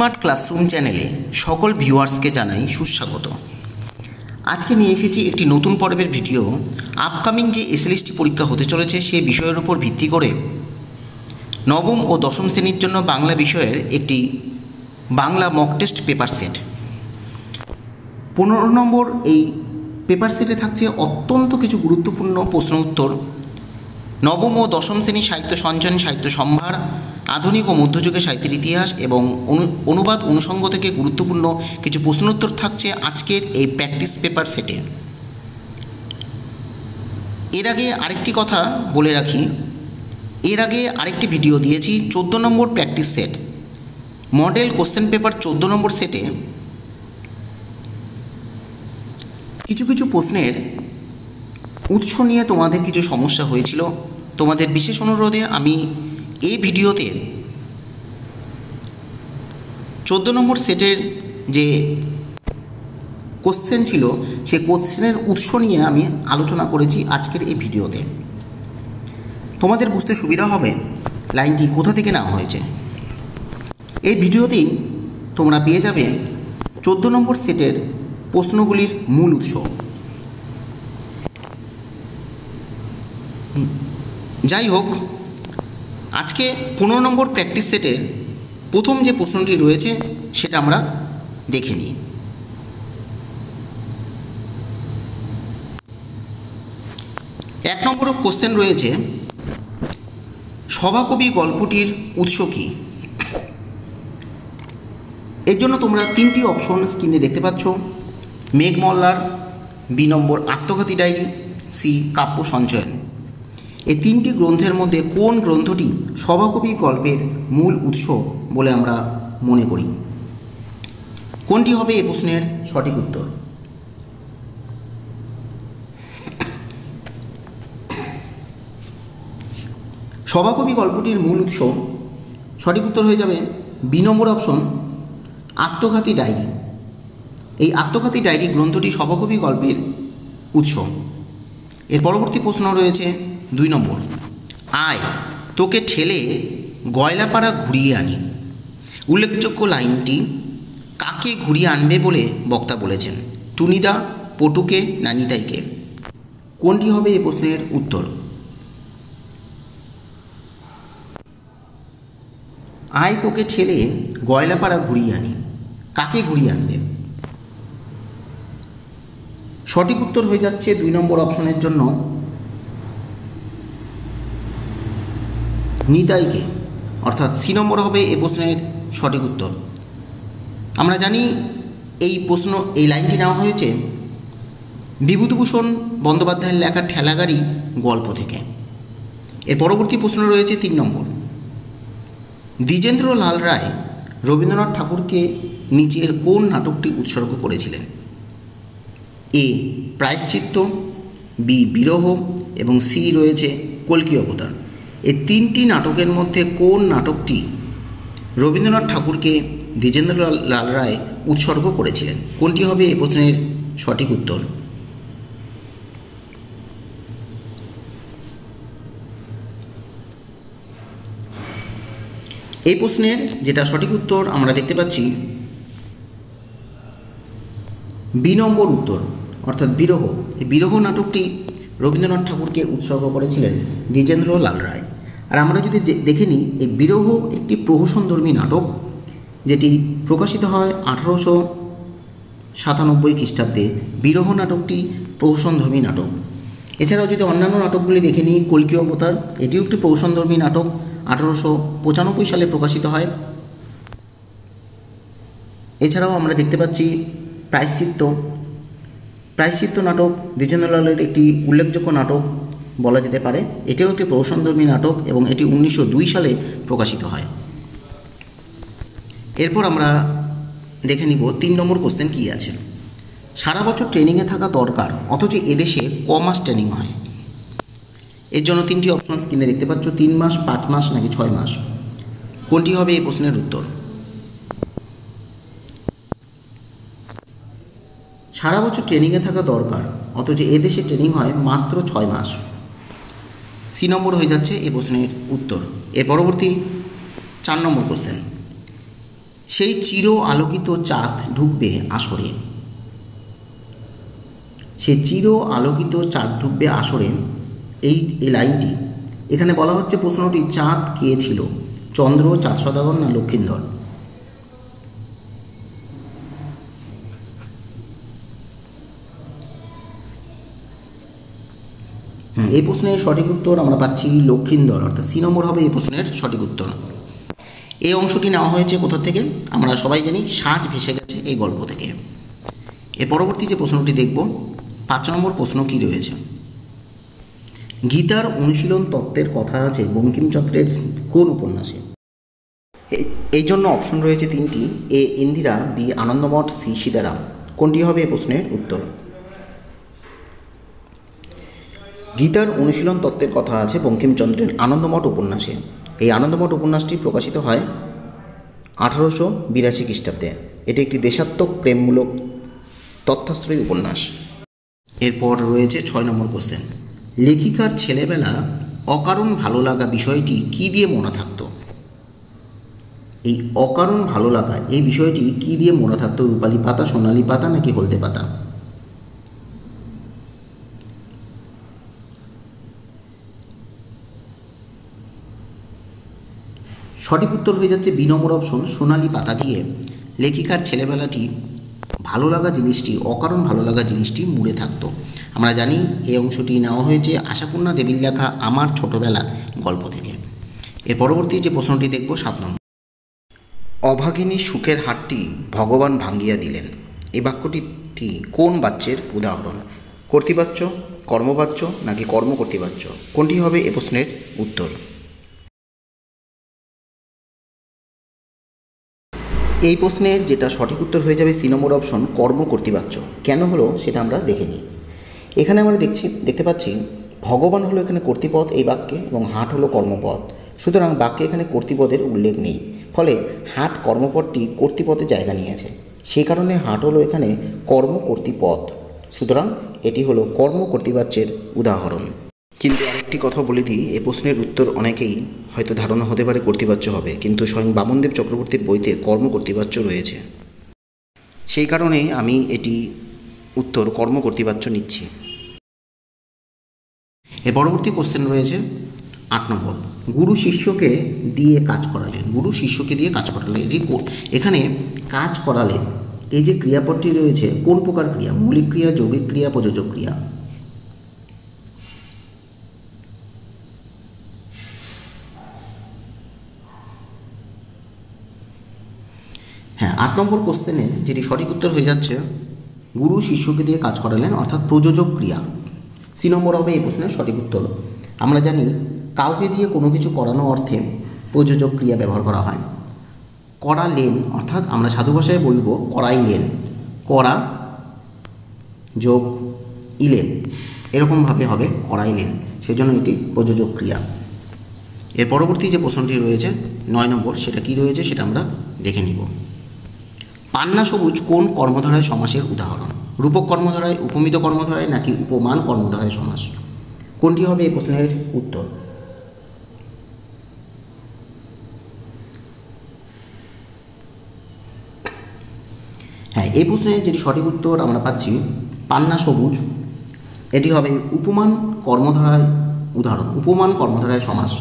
Smart classroom চ্যানেলে সকল ভিউয়ার্সকে জানাই সুস্বাগত। আজকে নিয়ে এসেছি একটি নতুন পর্বের ভিডিও। আপকামিং যে এসএলএসটি পরীক্ষা হতে চলেছে সে বিষয়ের উপর ভিত্তি করে নবম ও দশম শ্রেণীর জন্য বাংলা বিষয়ের একটি Bangla mock test paper set. 15 নম্বর এই পেপার সেটে থাকছে অত্যন্ত কিছু গুরুত্বপূর্ণ প্রশ্ন উত্তর। নবম ও দশম শ্রেণী সাহিত্য সঞ্চয়ন, সাহিত্য সম্ভার, আধুনিক ও মধ্যযুগের সাহিত্যের ইতিহাস এবং অনুবাদ অনুষঙ্গ থেকে গুরুত্বপূর্ণ কিছু প্রশ্নোত্তর থাকছে আজকের এই প্র্যাকটিস পেপার সেটে। এর আগে আরেকটি কথা বলে রাখি, এর আগে আরেকটি ভিডিও দিয়েছি 14 নম্বর practice set model question paper 14 নম্বর সেটে কিছু কিছু প্রশ্নের উৎস নিয়ে তোমাদের কিছু সমস্যা হয়েছিল। তোমাদের বিশেষ অনুরোধে আমি এই ভিডিওতে 14 নম্বর সেটের যে কোশ্চেন ছিল সেই কোশ্চেনের উৎস নিয়ে আমি আলোচনা করেছি আজকের এই ভিডিওতে। তোমাদের বুঝতে সুবিধা হবে লাইনটি কোথা থেকে নেওয়া হয়েছে। এই ভিডিওতেই তোমরা পেয়ে যাবে 14 নম্বর সেটের প্রশ্নগুলির মূল উৎস। যাই হোক, আজকে 15 নম্বর প্র্যাকটিস সেটের প্রথম যে প্রশ্নটি রয়েছে সেটা আমরা দেখে নিই। এক নম্বর কোশ্চেন রয়েছে, সভাকবি গল্পটির উৎস কী? এর জন্য তোমরা তিনটি অপশন স্ক্রিনে দেখতে পাচ্ছ। মেঘমল্লার, বি নম্বর আত্মঘাতী ডায়েরি, সি কাব্য সঞ্চয়ন। এই তিনটি গ্রন্থের মধ্যে কোন গ্রন্থটি সভাকবি গল্পের মূল উৎস বলে আমরা মনে করি? কোনটি হবে এই প্রশ্নের সঠিক উত্তর? সভাকবি গল্পটির মূল উৎস সঠিক উত্তর হয়ে যাবে বি নম্বর অপশন আত্মঘাতী ডায়েরি। এই আত্মঘাতী ডায়েরি গ্রন্থটি সভাকবি গল্পের উৎস। এর পরবর্তী প্রশ্ন রয়েছে 2 নম্বর, আয় তোকে ঠেলে গয়লাপাড়া ঘুরিয়ে আনি। উল্লেখযোগ্য লাইনটি কাকে ঘুরিয়ে আনবে বলে বক্তা বলেছেন? টুনিদা, পটুকে না নিতাইকে? কোনটি হবে এই প্রশ্নের উত্তর? আয় তোকে ঠেলে গয়লাপাড়া ঘুরিয়ে আনি, কাকে ঘুরিয়ে আনবে? সঠিক উত্তর হয়ে যাচ্ছে 2 নম্বর অপশনের জন্য নিতাইকে, অর্থাৎ সি নম্বর হবে এই প্রশ্নের সঠিক উত্তর। আমরা জানি এই লাইনটি নেওয়া হয়েছে বিভূতিভূষণ বন্দ্যোপাধ্যায়ের লেখা ঠেলাগাড়ি গল্প থেকে। এর পরবর্তী প্রশ্ন রয়েছে 3 নম্বর, দ্বিজেন্দ্রলাল রায় রবীন্দ্রনাথ ঠাকুরকে নিচের কোন নাটকটি উৎসর্গ করেছিলেন? এ প্রায়শ্চিত্ত, বি বিরহ এবং সি রয়েছে কল্কি অবতার। এই তিনটি নাটকের মধ্যে কোন নাটকটি রবীন্দ্রনাথ ঠাকুরকে দ্বিজেন্দ্রলাল রায় উৎসর্গ করেছিলেন? কোনটি হবে এই প্রশ্নের সঠিক উত্তর? এই প্রশ্নের যেটা সঠিক উত্তর আমরা দেখতে পাচ্ছি বি নম্বর উত্তর, অর্থাৎ বিরহ। এই বিরহ নাটকটি রবীন্দ্রনাথ ঠাকুরকে উৎসর্গ করেছিলেন দ্বিজেন্দ্রলাল রায়। আর আমরা যদি দেখে নিই, এই বিরহ একটি প্রহসনধর্মী নাটক যেটি প্রকাশিত হয় 1897 খ্রিস্টাব্দে। বিরহ নাটকটি প্রহসনধর্মী নাটক। এছাড়াও যদি অন্যান্য নাটকগুলি দেখে নিই, কল্কি অবতার এটিও একটি প্রহসনধর্মী নাটক, 1895 সালে প্রকাশিত হয়। এছাড়াও আমরা দেখতে পাচ্ছি প্রায়শ্চিত্ত নাটক দ্বিজেন্দ্রলালের একটি উল্লেখযোগ্য নাটক বলা যেতে পারে। এটিও একটি প্রহসনধর্মী নাটক এবং এটি 1902 সালে প্রকাশিত হয়। এরপর আমরা দেখে নিব 3 নম্বর কোশ্চেন কী আছে। সারা বছর ট্রেনিংয়ে থাকা দরকার, অথচ এদেশে ক মাস ট্রেনিং হয়? এর জন্য 3টি অপশন স্ক্রিনে দেখতে পাচ্ছ, 3 মাস, 5 মাস নাকি 6 মাস? কোনটি হবে এই প্রশ্নের উত্তর? সারা বছর ট্রেনিংয়ে থাকা দরকার, অথচ এদেশে ট্রেনিং হয় মাত্র 6 মাস। সি নম্বর হয়ে যাচ্ছে এই প্রশ্নের উত্তর। এর পরবর্তী 4 নম্বর কোশ্চেন, সেই চির আলোকিত চাঁদ ঢুকবে আসরে। সে চির আলোকিত চাঁদ ঢুকবে আসরে, এই লাইনটি এখানে বলা হচ্ছে। প্রশ্নটি চাঁদ কে ছিল? চন্দ্র, চাঁদ সদাগর না লক্ষিন্দর? এই প্রশ্নের সঠিক উত্তর আমরা পাচ্ছি লক্ষিন্দর, অর্থাৎ সি নম্বর হবে এই প্রশ্নের সঠিক উত্তর। এই অংশটি নেওয়া হয়েছে কোথা থেকে? আমরা সবাই জানি সাজ ভেসে গেছে এই গল্প থেকে। এর পরবর্তী যে প্রশ্নটি দেখব, 5 নম্বর প্রশ্ন কি রয়েছে? গীতার অনুশীলন তত্ত্বের কথা আছে বঙ্কিমচন্দ্রের কোন উপন্যাসে? এই জন্য অপশন রয়েছে 3টি। এ ইন্দিরা, বি আনন্দমঠ, সি সীতারাম। কোনটি হবে এই প্রশ্নের উত্তর? গীতার অনুশীলন তত্ত্বের কথা আছে বঙ্কিমচন্দ্রের আনন্দমঠ উপন্যাসে। এই আনন্দমঠ উপন্যাসটি প্রকাশিত হয় 1882 খ্রিস্টাব্দে। এটি একটি দেশাত্মক প্রেমমূলক তথ্যাশ্রয়ী উপন্যাস। এরপর রয়েছে 6 নম্বর কোশ্চেন। লেখিকার ছেলেবেলা অকারণ ভালো লাগা বিষয়টি কী দিয়ে মনে থাকতো? এই অকারণ ভালো লাগা এই বিষয়টি কী দিয়ে মনে থাকতো? রূপালী পাতা, সোনালী পাতা নাকি হলদে পাতা? সঠিক উত্তর হয়ে যাচ্ছে বি নম্বর অপশন, সোনালী পাতা দিয়ে লেখিকার ছেলেবেলাটি ভালো লাগা জিনিসটি, অকারণ ভালো লাগা জিনিসটি মুড়ে থাকতো। আমরা জানি এই অংশটি নেওয়া হয়েছে আশাপূর্ণা দেবীর লেখা আমার ছোটবেলা গল্প থেকে। এর পরবর্তী যে প্রশ্নটি দেখব 7 নম্বর। অভাগিনী সুখের হাটটি ভগবান ভাঙ্গিয়া দিলেন, এই বাক্যটি কোন বাচ্যের উদাহরণ? কর্তৃবাচ্য, কর্মবাচ্য নাকি কর্মকর্তৃবাচ্য? কোনটি হবে এ প্রশ্নের উত্তর? এই প্রশ্নের যেটা সঠিক উত্তর হয়ে যাবে সি নম্বর অপশন, কর্মকর্তৃবাচ্য। কেন হলো সেটা আমরা দেখে নিই। এখানে আমরা দেখতে পাচ্ছি ভগবান হলো এখানে কর্তৃপদ এই বাক্যে, এবং হাট হলো কর্মপদ। সুতরাং বাক্যে এখানে কর্তৃপদের উল্লেখ নেই, ফলে হাট কর্মপদটি কর্তৃপদে জায়গা নিয়েছে। সেই কারণে হাট হলো এখানে কর্মকর্তৃপদ। সুতরাং এটি হলো কর্মকর্তৃবাচ্যের উদাহরণ। কিন্তু আরেকটি কথা বলে দিই, এ প্রশ্নের উত্তর অনেকেই হয়তো ধারণা হতে পারে কর্তৃবাচ্য হবে, কিন্তু স্বয়ং বামনদেব চক্রবর্তীর বইতে কর্মকর্তৃবাচ্য রয়েছে। সেই কারণে আমি এটি উত্তর কর্মকর্তৃবাচ্য নিচ্ছি। এর পরবর্তী কোশ্চেন রয়েছে 8 নম্বর। গুরু শিষ্যকে দিয়ে কাজ করালেন। গুরু শিষ্যকে দিয়ে কাজ করালেন, এখানে কাজ করালেন এই যে ক্রিয়াপদটি রয়েছে কোন প্রকার ক্রিয়া? মৌলিক ক্রিয়া, যৌগিক ক্রিয়া, প্রযোজক ক্রিয়া? হ্যাঁ, 8 নম্বর কোশ্চেনের যেটি সঠিক উত্তর হয়ে যাচ্ছে গুরু শিষ্যকে দিয়ে কাজ করালেন, অর্থাৎ প্রযোজক ক্রিয়া। সি নম্বর হবে এই প্রশ্নের সঠিক উত্তর। আমরা জানি কাউকে দিয়ে কোনো কিছু করানো অর্থে প্রযোজক ক্রিয়া ব্যবহার করা হয়। করালেন অর্থাৎ আমরা সাধু ভাষায় বলবো করাইলেন, করা যোগ ইলেন, এরকমভাবে হবে করাইলেন, সেজন্য এটি প্রযোজক ক্রিয়া। এর পরবর্তী যে প্রশ্নটি রয়েছে 9 নম্বর, সেটা কি রয়েছে সেটা আমরা দেখে নিব। পান্না সবুজ কোন কর্মধারায় সমাসের উদাহরণ? রূপক কর্মধারায়, উপমিত কর্মধারায় নাকি উপমান কর্মধারায় সমাস? কোনটি হবে এই প্রশ্নের উত্তর? হ্যাঁ, এই প্রশ্নের যেটি সঠিক উত্তর আমরা পাচ্ছি পান্না সবুজ, এটি হবে উপমান কর্মধারায় উদাহরণ, উপমান কর্মধারায় সমাস।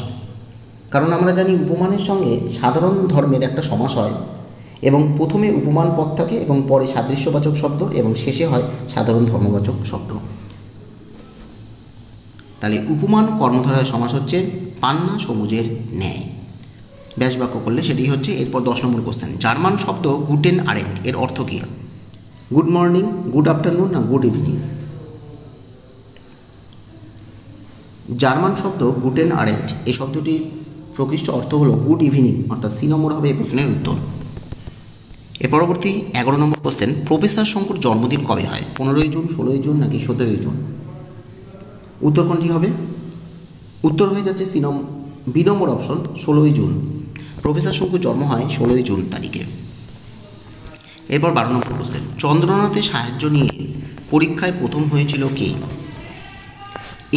কারণ আমরা জানি উপমানের সঙ্গে সাধারণ ধর্মের একটা সমাস হয়, এবং প্রথমে উপমান পদ থাকে এবং পরে সাদৃশ্যবাচক শব্দ এবং শেষে হয় সাধারণ ধর্মবাচক শব্দ। তাহলে উপমান কর্মধারায় সমাস হচ্ছে পান্না সবুজের ন্যায়। ব্যাস বাক্য করলে সেটি হচ্ছে। এরপর 10 নম্বর কোশ্চেন। জার্মান শব্দ গুটেন আরেন্ট এর অর্থ কী? গুড মর্নিং, গুড আফটারনুন না গুড ইভিনিং? জার্মান শব্দ গুটেন আরেন্ট এই শব্দটির প্রকৃষ্ট অর্থ হলো গুড ইভিনিং, অর্থাৎ সি নম্বর হবে এই প্রশ্নের উত্তর। এর পরবর্তী 11 নম্বর কোশ্চেন। প্রফেসর শঙ্কুর জন্মদিন কবে হয়? 15ই জুন, 16ই জুন নাকি 17ই জুন? উত্তর কোনটি হবে? উত্তর হয়ে যাচ্ছে বি নম্বর অপশন, 16ই জুন। প্রফেসর শঙ্কুর জন্ম হয় 16ই জুন তারিখে। এরপর 12 নম্বর কোশ্চেন। চন্দ্রনাথের সাহায্য নিয়ে পরীক্ষায় প্রথম হয়েছিল কে?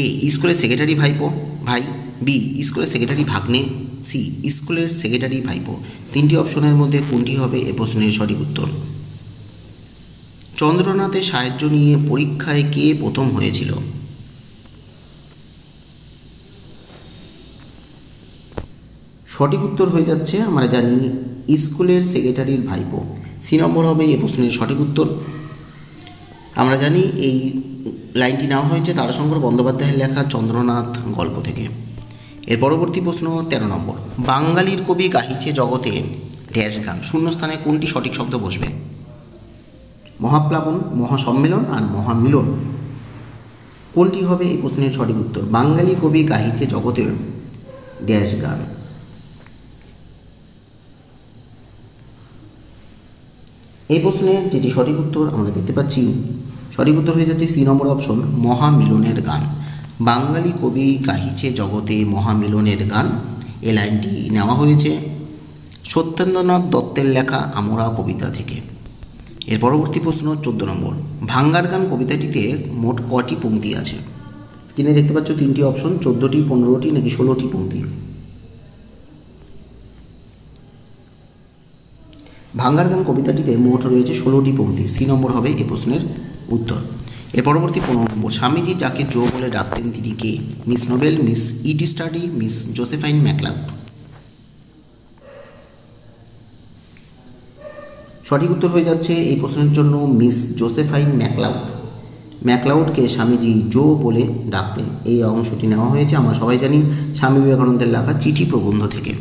এ স্কুলের সেক্রেটারি ভাই, বি স্কুলের সেক্রেটারি ভাগ্নে, সি স্কুলের সেক্রেটারি ভাইপো। তিনটি অপশনের মধ্যে কোনটি হবে এ প্রশ্নের সঠিক উত্তর? চন্দ্রনাথের সাহায্য নিয়ে পরীক্ষায় কে প্রথম হয়েছিল? সঠিক উত্তর হয়ে যাচ্ছে, আমরা জানি স্কুলের সেক্রেটারির ভাইপো। সি নম্বর হবে এ প্রশ্নের সঠিক উত্তর। আমরা জানি এই লাইনটি নেওয়া হয়েছে তারাশঙ্কর বন্দ্যোপাধ্যায়ের লেখা চন্দ্রনাথ গল্প থেকে। এর পরবর্তী প্রশ্ন 13 নম্বর। বাঙালির কবি গাহিছে জগতে ড্যাশ গান, শূন্যস্থানে কোনটি সঠিক শব্দ বসবে? মহাপ্লাবন, মহাসম্মেলন আর মহামিলন। কোনটি হবে এই প্রশ্নের সঠিক উত্তর? বাঙালি কবি গাহিছে জগতে ড্যাশ গান। এই প্রশ্নের যেটি সঠিক উত্তর আমরা দেখতে পাচ্ছি, সঠিক উত্তর হয়ে যাচ্ছে সি নম্বর অপশন, মহামিলনের গান। বাঙালি কবি গাহিছে জগতে মহামিলনের গান। এই লাইনটি নেওয়া হয়েছে সত্যেন্দ্রনাথ দত্তের লেখা আমরা কবিতা থেকে। এর পরবর্তী প্রশ্ন 14 নম্বর। ভাঙ্গার গান কবিতাটিতে মোট কটি পংক্তি আছে? স্ক্রিনে দেখতে পাচ্ছ তিনটি অপশন, 14টি, 15টি নাকি 16টি পংক্তি। ভাঙ্গার গান কবিতাটিতে মোট রয়েছে 16টি পংক্তি। সি নম্বর হবে এই প্রশ্নের উত্তর। এর পরবর্তী 15 নম্বর। স্বামীজি যাকে জো বলে ডাকতেন তিনি কে? মিস নোবেল, মিস ইটি স্টাডি, মিস জোসেফাইন ম্যাকলাউড। সঠিক উত্তর হয়ে যাচ্ছে এই প্রশ্নের জন্য মিস জোসেফাইন ম্যাকলাউড। ম্যাকলাউডকে স্বামীজি জো বলে ডাকতেন। এই অংশটি নেওয়া হয়েছে আমরা সবাই জানি স্বামী বিবেকানন্দের লেখা চিঠি প্রবন্ধ থেকে।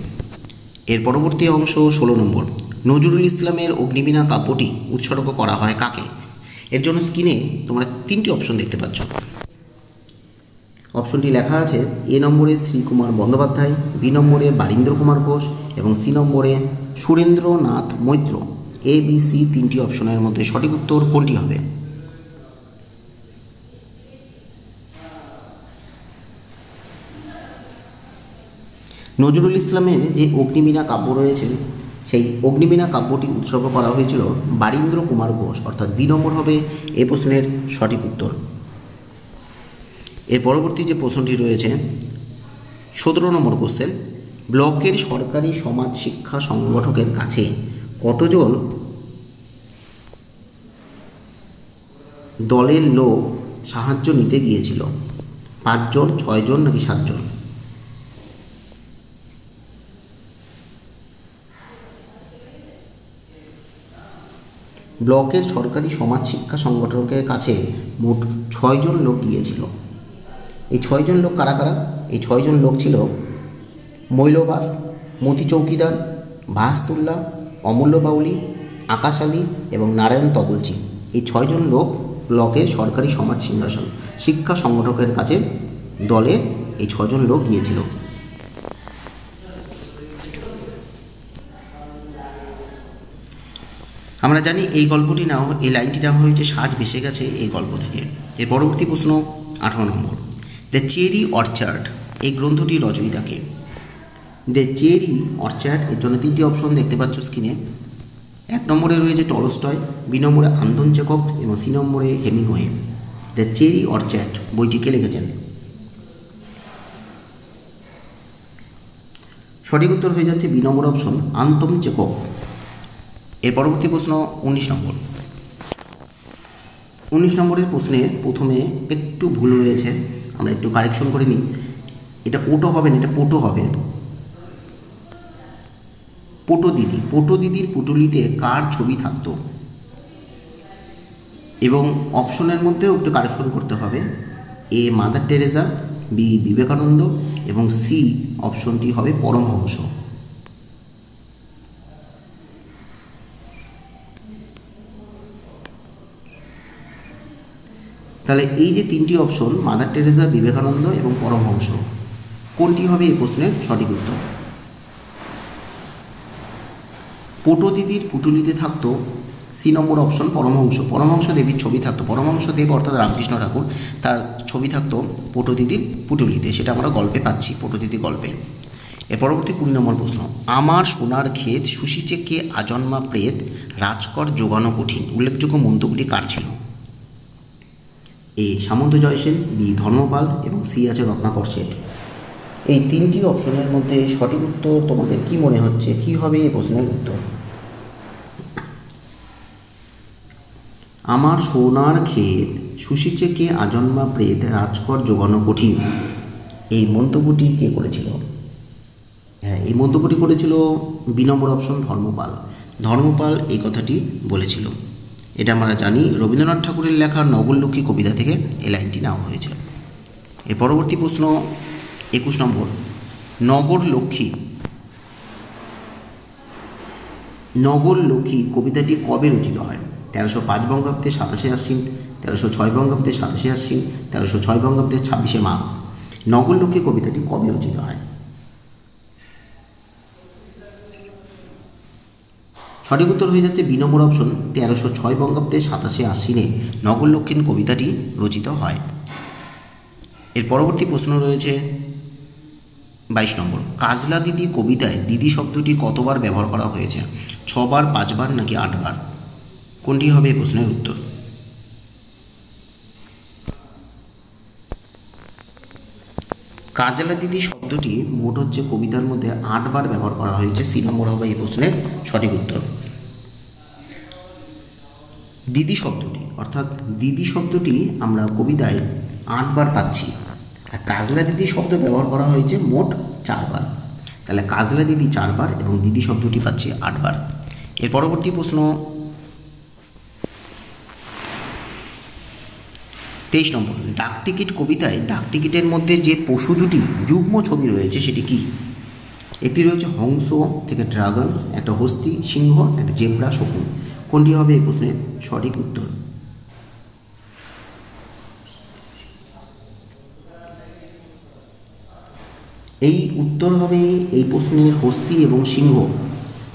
এর পরবর্তী অংশ 16 নম্বর। নজরুল ইসলামের অগ্নিবীণা কাব্যটি উৎসর্গ করা হয় কাকে? এর জন্য স্ক্রিনে তোমরা তিনটি অপশন দেখতে পাচ্ছ। অপশনটি লেখা আছে এ নম্বরে শ্রীকুমার বন্দ্যোপাধ্যায়, বি নম্বরে বারীন্দ্র কুমার ঘোষ এবং সি নম্বরে Surendranath Maitra. A B C তিনটি অপশনের মধ্যে সঠিক উত্তর কোনটি হবে? নজরুল ইসলামের যে অগ্নিবীণা কাব্য রয়েছে সেই অগ্নিবীণা কাব্যটি উৎসর্গ করা হয়েছিল বারীন্দ্র কুমার ঘোষ, অর্থাৎ বি নম্বর হবে এই প্রশ্নের সঠিক উত্তর। এর পরবর্তী যে প্রশ্নটি রয়েছে 17 নম্বর কোশ্চেন। ব্লকের সরকারি সমাজ শিক্ষা সংগঠকের কাছে কতজন দলের লোক সাহায্য নিতে গিয়েছিল? 5 জন, 6 জন নাকি 7 জন? ব্লকের সরকারি সমাজ শিক্ষা সংগঠকের কাছে মোট 6 জন লোক গিয়েছিল। এই 6 জন লোক কারা কারা? এই 6 জন লোক ছিল মৈলবাস, মতি চৌকিদার, ভাস্তুল্লাহ, অমূল্য বাউলি, আকাশ আলী এবং নারায়ণ তবলচি। এই 6 জন লোক ব্লকের সরকারি সমাজ সিংহাসন শিক্ষা সংগঠকের কাছে দলের এই 6 জন লোক গিয়েছিল। আমরা জানি এই গল্পটি নেওয়া, এই লাইনটি নেওয়া হয়েছে সাজ ভেসে গেছে এই গল্প থেকে। এর পরবর্তী প্রশ্ন 18 নম্বর। দ্য চেরি অর্চার্ড এই গ্রন্থটি রচয়িতাকে? দ্য চেরি অর্চার্ড এর জন্য তিনটি অপশন দেখতে পাচ্ছ স্ক্রিনে। 1 নম্বরে রয়েছে টলস্টয়, বি নম্বরে আন্তন চেকভ এবং সি নম্বরে হেমিংওয়ে। দ্য চেরি অর্চার্ড বইটি কে লিখেছেন? সঠিক উত্তর হয়ে যাচ্ছে বি নম্বর অপশন, আন্তন চেকভ। এর পরবর্তী প্রশ্ন 19 নম্বর। 19 নম্বরের প্রশ্নে প্রথমে একটু ভুল রয়েছে, আমরা একটু কারেকশন করে নিই। এটা ওটো হবে না, এটা পোটো হবে। পোটো দিদি, পোটো দিদির পুটুলিতে কার ছবি থাকতো? এবং অপশনের মধ্যেও একটু কারেকশন করতে হবে। A Mother Teresa, B Vivekananda এবং সি অপশনটি হবে পরমহংস। তাহলে এই যে তিনটি অপশন মাদার টেরেসা, বিবেকানন্দ এবং পরমহংস, কোনটি হবে এই প্রশ্নের সঠিক উত্তর? পোটো দিদির পুটুলিতে থাকতো সি নম্বর অপশন পরমহংস। পরমহংস দেবীর ছবি থাকতো, পরমহংস দেব অর্থাৎ রামকৃষ্ণ ঠাকুর, তার ছবি থাকতো পোটো দিদির পুটুলিতে। সেটা আমরা গল্পে পাচ্ছি, পোটো দিদি গল্পে। এর পরবর্তী 20 নম্বর প্রশ্ন। আমার সোনার ক্ষেত শুষিছে কে আজন্মা প্রেত, রাজকর যোগানো কঠিন। উল্লেখযোগ্য মন্তব্যটি কার ছিল? এ সামন্ত জয়সেন, বি ধর্মপাল এবং সি আছে রত্নাকর শেঠ। এই তিনটি অপশনের মধ্যে সঠিক উত্তর তোমাদের কি মনে হচ্ছে, কি হবে এই প্রশ্নের উত্তর? আমার সোনার ক্ষেত সুসিচেকে আজন্মা প্রেত রাজকর জোগানো কঠিন, এই মন্তব্যটি কে করেছিল? হ্যাঁ, এই মন্তব্যটি করেছিল ২ নম্বর অপশন ধর্মপাল। ধর্মপাল এই কথাটি বলেছিল। এটা আমরা জানি রবীন্দ্রনাথ ঠাকুরের লেখা নগরলক্ষ্মী কবিতা থেকে এই লাইনটি নেওয়া হয়েছে। এর পরবর্তী প্রশ্ন ২১ নম্বর, নগরলক্ষ্মী কবিতাটি কবে রচিত হয়? ১৩০৫ বঙ্গাব্দে ২৭শে আশ্বিন, ১৩০৬ বঙ্গাব্দে ২৭শে আশ্বিন, ১৩০৬ বঙ্গাব্দে ২৬শে মাঘ। নগরলক্ষ্মী কবিতাটি কবে রচিত হয়? সঠিক উত্তর হয়ে যাচ্ছে ২ নম্বর অপশন ১৩০৬ বঙ্গাব্দে ২৭শে আশ্বিনে নগরলক্ষ্মী কবিতাটি রচিত হয়। এর পরবর্তী প্রশ্ন রয়েছে ২২ নম্বর, কাজলা দিদি কবিতায় দিদি শব্দটি কতবার ব্যবহার করা হয়েছে? ৬ বার, ৫ বার নাকি ৮ বার? কোনটি হবে এই প্রশ্নের উত্তর? কাজলা দিদি শব্দটি মোট হচ্ছে কবিতার মধ্যে ৮ বার ব্যবহার করা হয়েছে। সি নম্বর হবে এই প্রশ্নের সঠিক উত্তর। দিদি শব্দটি অর্থাৎ দিদি শব্দটি আমরা কবিতায় ৮ বার পাচ্ছি, আর কাজলা দিদি শব্দ ব্যবহার করা হয়েছে মোট ৪ বার। তাহলে কাজলা দিদি ৪ বার এবং দিদি শব্দটি পাচ্ছি ৮ বার। এর পরবর্তী প্রশ্ন ২৩ নম্বর, ডাকটিকিট কবিতায় ডাকটিকিটের মধ্যে যে পশু দুটি যুগ্ম ছবি রয়েছে সেটি কি? একটি রয়েছে হংস থেকে ড্রাগন, একটা হস্তি সিংহ, একটা জেব্রা শকুন। কোনটি হবে এই প্রশ্নের সঠিক উত্তর? এই উত্তর হবে এই প্রশ্নের হস্তি এবং সিংহ।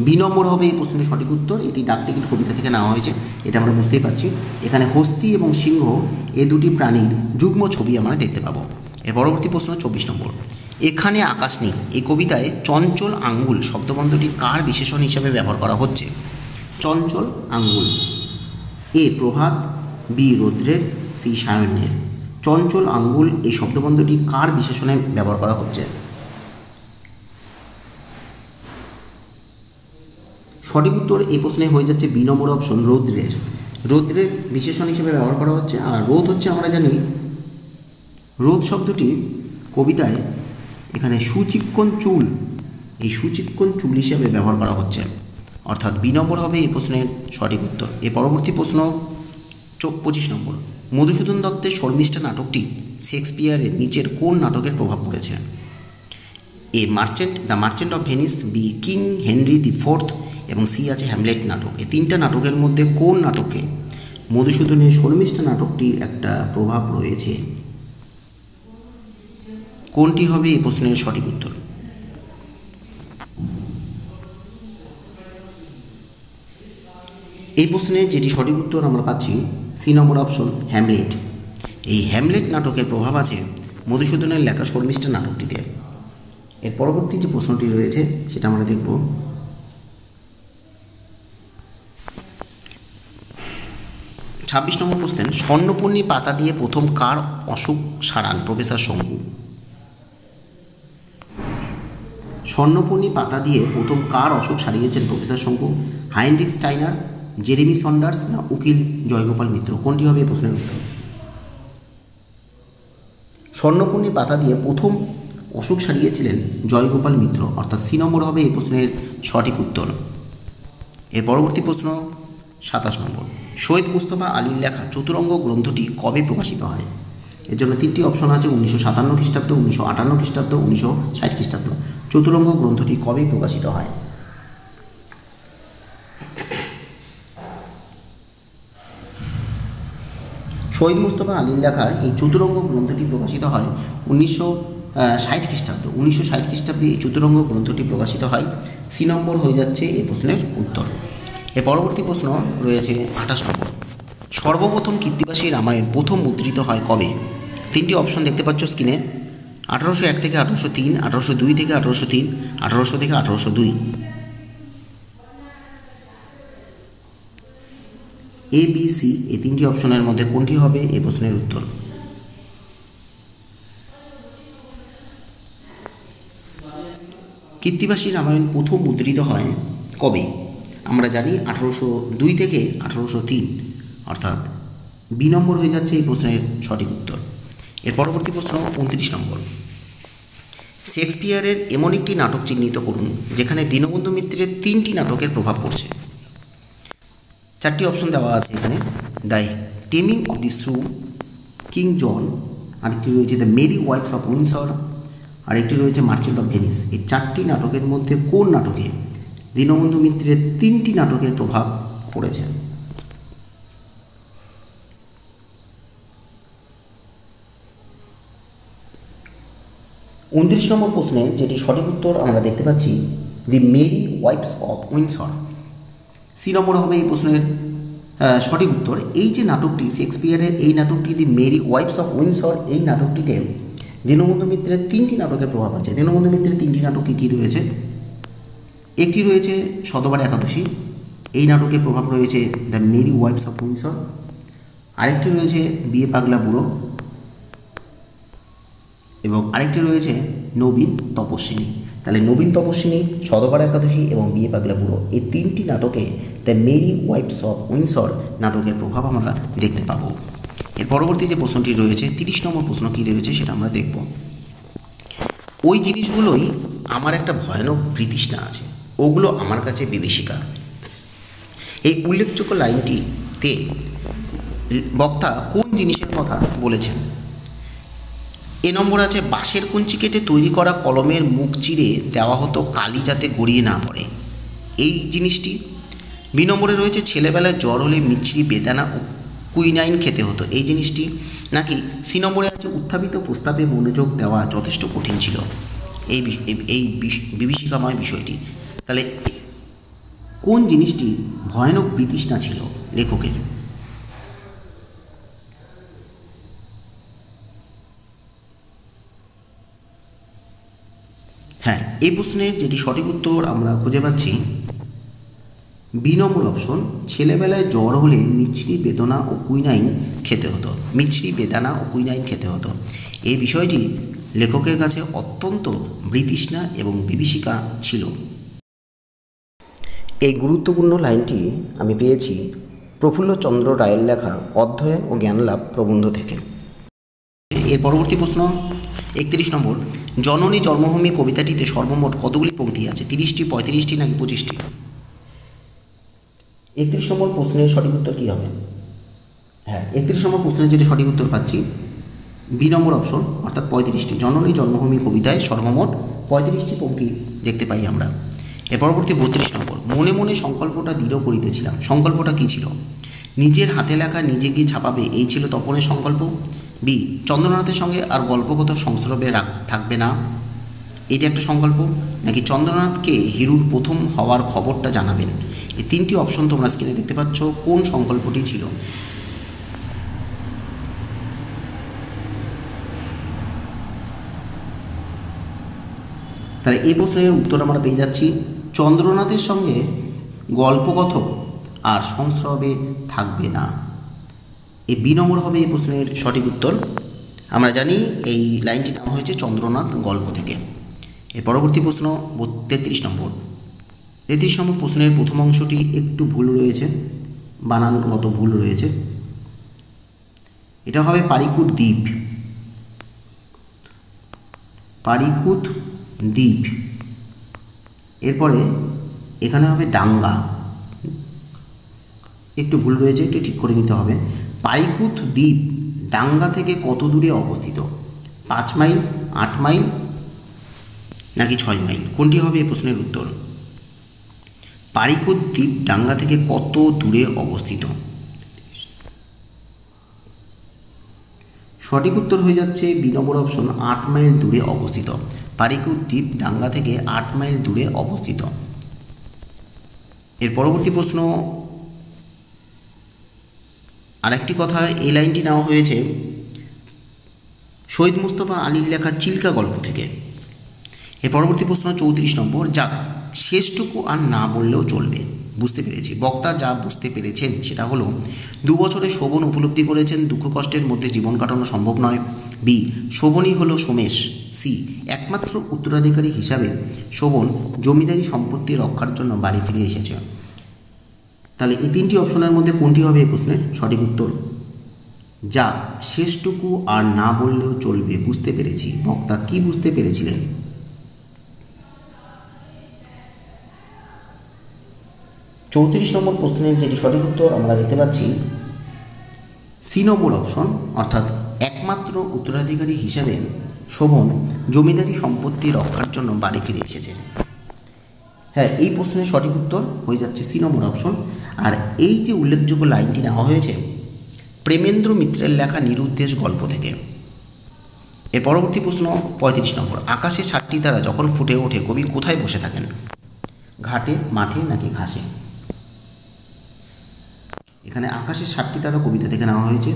২ নম্বর হবে এই প্রশ্নের সঠিক উত্তর। এটি ডাকটিকিট কবিতা থেকে নেওয়া হয়েছে, এটা আমরা বুঝতেই পারছি। এখানে হস্তি এবং সিংহ এই দুটি প্রাণীর যুগ্ম ছবি আমরা দেখতে পাবো। এর পরবর্তী প্রশ্ন ২৪ নম্বর, এখানে আকাশ নেই এই কবিতায় চঞ্চল আঙ্গুল শব্দবন্ধটি কার বিশেষণ হিসাবে ব্যবহার করা হচ্ছে? চঞ্চল আঙ্গুল, এ প্রভাত, বি রৌদ্রের, সি সায়নের। চঞ্চল আঙ্গুল এই শব্দবন্ধটি কার বিশেষণে ব্যবহার করা হচ্ছে? সঠিক উত্তর এই প্রশ্নে হয়ে যাচ্ছে ২ নম্বর অপশন রৌদ্রের। রৌদ্রের বিশেষণ হিসেবে ব্যবহার করা হচ্ছে। আর রোদ হচ্ছে আমরা জানি রোদ শব্দটি কবিতায় এখানে সুচিক্কণ চুল, এই সুচিক্কণ চুল হিসেবে ব্যবহার করা হচ্ছে, অর্থাৎ ২ নম্বর হবে এই প্রশ্নের সঠিক উত্তর। এর পরবর্তী প্রশ্ন ২৫ নম্বর, মধুসূদন দত্তের শর্মিষ্ঠা নাটকটি শেক্সপিয়ারের নিচের কোন নাটকের প্রভাব পড়েছে? A the Merchant of Venice, B King Henry the fourth এবং সি আছে হ্যামলেট নাটক। এই তিনটা নাটকের মধ্যে কোন নাটকে মধুসূদনের শর্মিষ্ঠা নাটকটির একটা প্রভাব রয়েছে? কোনটি হবে এই প্রশ্নের সঠিক উত্তর? এই প্রশ্নের যেটি সঠিক উত্তর আমরা পাচ্ছি সি নম্বর অপশন হ্যামলেট। এই হ্যামলেট নাটকের প্রভাব আছে মধুসূদনের লেখা শর্মিষ্ঠা নাটকটিতে। এর পরবর্তী যে প্রশ্নটি রয়েছে সেটা আমরা দেখব। ২৬ নম্বর কোশ্চেন, স্বর্ণপূর্ণি পাতা দিয়ে প্রথম কার অসুখ সারান প্রফেসর শঙ্কু? স্বর্ণপূর্ণি পাতা দিয়ে প্রথম কার অসুখ সারিয়েছেন প্রফেসর শঙ্কু? হাইনরিখ স্টাইনার, জেরেমি সন্ডার্স না উকিল জয়গোপাল মিত্র? কোনটি হবে এই প্রশ্নের উত্তর? স্বর্ণপূর্ণি পাতা দিয়ে প্রথম অসুখ সারিয়েছিলেন জয়গোপাল মিত্র, অর্থাৎ সি নম্বর হবে এই প্রশ্নের সঠিক উত্তর। এর পরবর্তী প্রশ্ন ২৭ নম্বর, সৈয়দ মুস্তফা আলীর লেখা চতুরঙ্গ গ্রন্থটি কবে প্রকাশিত হয়? এর জন্য তিনটি অপশন আছে, ১৯৫৭ খ্রিস্টাব্দ, ১৯৫৮ খ্রিস্টাব্দ, ১৯৬০ খ্রিস্টাব্দ। চতুরঙ্গ গ্রন্থটি কবে প্রকাশিত হয়? সৈয়দ মুস্তফা আলীর লেখা এই চতুরঙ্গ গ্রন্থটি প্রকাশিত হয় ১৯৬০ খ্রিস্টাব্দ। ১৯৬০ খ্রিস্টাব্দে এই চতুরঙ্গ গ্রন্থটি প্রকাশিত হয়। সি নম্বর হয়ে যাচ্ছে এই প্রশ্নের উত্তর। এর পরবর্তী প্রশ্ন রয়েছে ২৮ নম্বর, সর্বপ্রথম কৃত্তিবাসী রামায়ণ প্রথম মুদ্রিত হয় কবে? তিনটি অপশন দেখতে পাচ্ছ স্ক্রিনে, ১৮০১ থেকে ১৮০৩, ১৮০২ থেকে ১৮০৩, ১৮০০ থেকে ১৮০২। এ বি সি এই তিনটি অপশনের মধ্যে কোনটি হবে এই প্রশ্নের উত্তর? কৃত্তিবাসী রামায়ণ প্রথম মুদ্রিত হয় কবে? আমরা জানি 1802 থেকে 1803, অর্থাৎ বি নম্বর হয়ে যাচ্ছে এই প্রশ্নের সঠিক উত্তর। এর পরবর্তী প্রশ্ন 29 নম্বর। শেক্সপিয়ারের এমন একটি নাটক চিহ্নিত করুন যেখানে দীনবন্ধু মিত্রের 3টি নাটকের প্রভাব পড়ছে। 4টি অপশন দেওয়া আছে এখানে। The Taming of the Shrew, King John, আরেকটি রয়েছে the Merry Wives of Windsor, আরেকটি রয়েছে মার্চেন্ট অফ ভেনিস। এই 4টি নাটকের মধ্যে কোন নাটকে দীনবন্ধু মিত্রের 3টি নাটকের প্রভাব পড়েছে? উনত্রিশ নম্বর প্রশ্নের যেটি সঠিক উত্তর আমরা দেখতে পাচ্ছি the Merry Wives of Windsor. C নম্বর হবে এই প্রশ্নের সঠিক উত্তর। এই যে নাটকটি, শেক্সপিয়ারের এই নাটকটি দি মেরি ওয়াইফস অফ উইন্ডসর, এই নাটকটিতে দীনবন্ধু মিত্রের 3টি নাটকের প্রভাব আছে। দীনবন্ধু মিত্রের 3টি নাটকে কী রয়েছে? একটি রয়েছে শতবার একাদশী, এই নাটকের প্রভাব রয়েছে the Merry Wives of Windsor. আরেকটি রয়েছে বিয়ে পাগলা বুড়ো, এবং আরেকটি রয়েছে নবীন তপস্বিনী। তাহলে নবীন তপস্বিনী, শতবার একাদশী এবং বিয়ে পাগলা বুড়ো, এই 3টি নাটকে the Merry Wives of Windsor নাটকের প্রভাব আমরা দেখতে পাবো। এর পরবর্তী যে প্রশ্নটি রয়েছে 30 নম্বর প্রশ্ন কী রয়েছে সেটা আমরা দেখব। ওই জিনিসগুলোই আমার একটা ভয়ানক বিতৃষ্ণা আছে, ওগুলো আমার কাছে বিভীষিকা। এই উল্লেখযোগ্য লাইনটিতে বক্তা কোন জিনিসের কথা বলেছেন? এ নম্বর আছে বাঁশের কঞ্চি কেটে তৈরি করা কলমের মুখ চিরে দেওয়া হতো কালি যাতে গড়িয়ে না পড়ে, এই জিনিসটি। বি নম্বরে রয়েছে ছেলেবেলায় জ্বর হলে মিছরি বেদানা ও কুইনাইন খেতে হতো, এই জিনিসটি। নাকি সি নম্বরে আছে উত্থাপিত প্রস্তাবে মনোযোগ দেওয়া যথেষ্ট কঠিন ছিল, এই বিভীষিকাময় বিষয়টি। তাহলে কোন জিনিসটি ভয়ানক বিতৃষ্ণা ছিল লেখকের? হ্যাঁ, এই প্রশ্নের যেটি সঠিক উত্তর আমরা খুঁজে পাচ্ছি বি নম্বর অপশন, ছেলেবেলায় জ্বর হলে মিছরি বেদনা ও কুইনাইন খেতে হতো। মিছরি বেদানা ও কুইনাইন খেতে হতো, এই বিষয়টি লেখকের কাছে অত্যন্ত বিতৃষ্ণা এবং বিভীষিকা ছিল। এই গুরুত্বপূর্ণ লাইনটি আমি পেয়েছি প্রফুল্লচন্দ্র রায়ের লেখা অধ্যয়ন ও জ্ঞানলাভ প্রবন্ধ থেকে। এর পরবর্তী প্রশ্ন 31 নম্বর। জননী জন্মভূমি কবিতাটিতে সর্বমোট কতগুলি পংক্তি আছে? 30টি, 35টি নাকি 25টি? 31 নম্বর প্রশ্নের সঠিক উত্তর কী হবে? হ্যাঁ, 31 নম্বর প্রশ্নের যেটি সঠিক উত্তর পাচ্ছি বি নম্বর অপশন, অর্থাৎ 35টি। জননী জন্মভূমি কবিতায় সর্বমোট 35টি পংক্তি দেখতে পাই আমরা। এর পরবর্তী 32 নম্বর। মনে মনে সংকল্পটা দৃঢ় করিতেছিলাম, সংকল্পটা কী ছিল? নিজের হাতে লেখা নিজে গিয়ে ছাপাবে, এই ছিল তপনের সংকল্প। বি, চন্দ্রনাথের সঙ্গে আর গল্পগত সংস্রবে থাকবে না, এটা একটা সংকল্প। নাকি চন্দ্রনাথকে হিরুর প্রথম হওয়ার খবরটা জানাবেন। এই 3টি অপশন তোমরা স্ক্রিনে দেখতে পাচ্ছ, কোন সংকল্পটি ছিল? তাহলে এই প্রশ্নের উত্তর আমরা পেয়ে যাচ্ছি চন্দ্রনাথের সঙ্গে গল্পকথক আর সংস্রবে থাকবে না, এই বি নম্বর হবে এই প্রশ্নের সঠিক উত্তর। আমরা জানি এই লাইনটি নেওয়া হয়েছে চন্দ্রনাথ গল্প থেকে। এর পরবর্তী প্রশ্ন 33 নম্বর। 33 নম্বর প্রশ্নের প্রথম অংশটি একটু ভুল রয়েছে, বানানগত ভুল রয়েছে। এটা হবে পারিকুট দ্বীপ, পারিকুট দ্বীপ। এরপরে এখানে হবে ডাঙ্গা, একটু ভুল রয়েছে, একটু ঠিক করে নিতে হবে। পারিকুট দ্বীপ ডাঙ্গা থেকে কত দূরে অবস্থিত? 5 মাইল, 8 মাইল নাকি 6 মাইল? কোনটি হবে এই প্রশ্নের উত্তর? পারিকুট দ্বীপ ডাঙ্গা থেকে কত দূরে অবস্থিত? সঠিক উত্তর হয়ে যাচ্ছে বি নম্বর অপশন, 8 মাইল দূরে অবস্থিত। পারিকুট দ্বীপ ডাঙ্গা থেকে 8 মাইল দূরে অবস্থিত। এর পরবর্তী প্রশ্ন আরেকটি কথা, এই লাইনটি নেওয়া হয়েছে শহীদ মুস্তফা আলীর লেখা চিল্কা গল্প থেকে। এর পরবর্তী প্রশ্ন 34 নম্বর। যাক, শেষটুকু আর না বললেও চলবে, বুঝতে পেরেছি। বক্তা যা বুঝতে পেরেছেন সেটা হলো 2 বছরে শোভন উপলব্ধি করেছেন দুঃখ কষ্টের মধ্যে জীবন কাটানো সম্ভব নয়। বি, শোভনই হলো সোমেশ। সি, একমাত্র উত্তরাধিকারী হিসাবে শোভন জমিদারি সম্পত্তি রক্ষার জন্য বাড়ি ফিরে এসেছে। তাহলে এই তিনটি অপশনের মধ্যে কোনটি হবে এই প্রশ্নের সঠিক উত্তর? যা শেষটুকু আর না বললেও চলবে, বুঝতে পেরেছি। বক্তা কি বুঝতে পেরেছিলেন? 34 নম্বর প্রশ্নের যেটি সঠিক উত্তর আমরা দেখতে পাচ্ছি সি নম্বর অপশন, অর্থাৎ একমাত্র উত্তরাধিকারী হিসাবে শোভন জমিদারি সম্পত্তি রক্ষার জন্য বাড়ি ফিরে এসেছে। হ্যাঁ, এই প্রশ্নের সঠিক উত্তর হয়ে যাচ্ছে সি নম্বর অপশন। আর এই যে উল্লেখযোগ্য লাইনটি নেওয়া হয়েছে প্রেমেন্দ্র মিত্রের লেখা নিরুদ্দেশ গল্প থেকে। এর পরবর্তী প্রশ্ন 35 নম্বর, আকাশে 7টি তারা যখন ফুটে ওঠে কবি কোথায় বসে থাকেন? ঘাটে, মাঠে নাকি ঘাসে? এখানে আকাশের 7টি তারা কবিতা থেকে নেওয়া হয়েছে।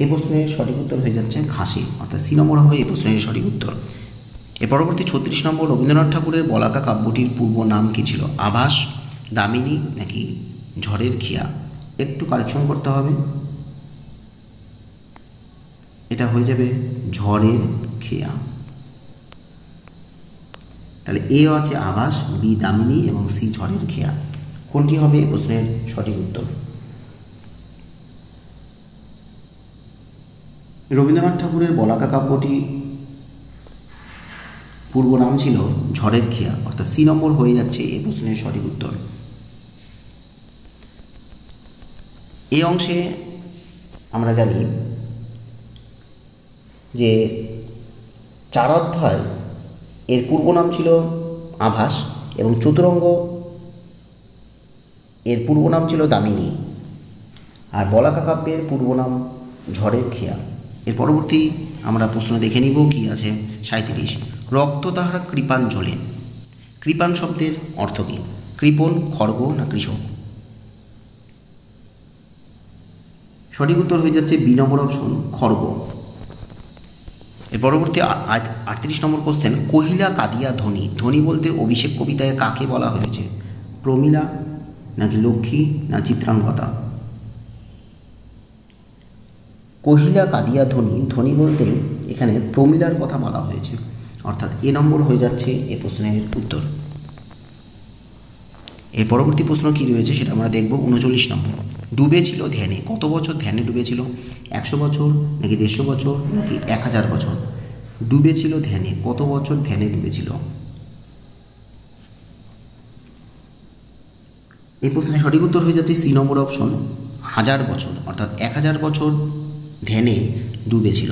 এই প্রশ্নের সঠিক উত্তর হয়ে যাচ্ছে ঘাসে, অর্থাৎ সি নম্বর হবে এই প্রশ্নের সঠিক উত্তর। এর পরবর্তী 36 নম্বর, রবীন্দ্রনাথ ঠাকুরের বলাকা কাব্যটির পূর্ব নাম কী ছিল? আভাস, দামিনী নাকি ঝড়ের খেয়া? একটু কারেকশন করতে হবে, এটা হয়ে যাবে ঝড়ের খেয়া। তাহলে এ আছে আভাস, বি দামিনী এবং সি ঝড়ের খেয়া। কোনটি হবে এই প্রশ্নের সঠিক উত্তর? রবীন্দ্রনাথ ঠাকুরের বলাকা কাব্যটি পূর্ব নাম ছিল ঝড়ের খেয়া, অর্থাৎ সি নম্বর হয়ে যাচ্ছে এই প্রশ্নের সঠিক উত্তর। এই অংশে আমরা জানি যে 4 অধ্যায় এর পূর্ব নাম ছিল আভাস এবং চতুরঙ্গ এর পূর্ব নাম ছিল দামিনী, আর বলাকা কাব্যের পূর্ব নাম ঝড়ের খেয়া। এর পরবর্তী আমরা প্রশ্ন দেখে নিব কি আছে 37, রক্ত তাহার কৃপাঞ্জলে। কৃপান শব্দের অর্থ কী? কৃপণ, খড়গ না কৃষক? সঠিক উত্তর হয়ে যাচ্ছে বি নম্বর অপশন, খড়গ। এর পরবর্তী 38 নম্বর কোশ্চেন, কহিলা কাঁদিয়া ধ্বনি। ধ্বনি বলতে অভিষেক কবিতায় কাকে বলা হয়েছে? প্রমীলা নাকি লক্ষ্মী না চিত্রাঙ্গদা? কহিলা কাঁদিয়া ধ্বনি, ধ্বনি বলতে এখানে প্রমীলার কথা বলা হয়েছে, অর্থাৎ এ নম্বর হয়ে যাচ্ছে এ প্রশ্নের উত্তর। এর পরবর্তী প্রশ্ন কী রয়েছে সেটা আমরা দেখব 39 নম্বর, ডুবেছিল ধ্যানে। কত বছর ধ্যানে ডুবেছিল? 100 বছর নাকি 150 বছর নাকি 1000 বছর? ডুবেছিল ধ্যানে, কত বছর ধ্যানে ডুবেছিল? এই প্রশ্নের সঠিক উত্তর হয়ে যাচ্ছে সি নম্বর অপশন, 1000 বছর, অর্থাৎ 1000 বছর ধ্যানে ডুবেছিল।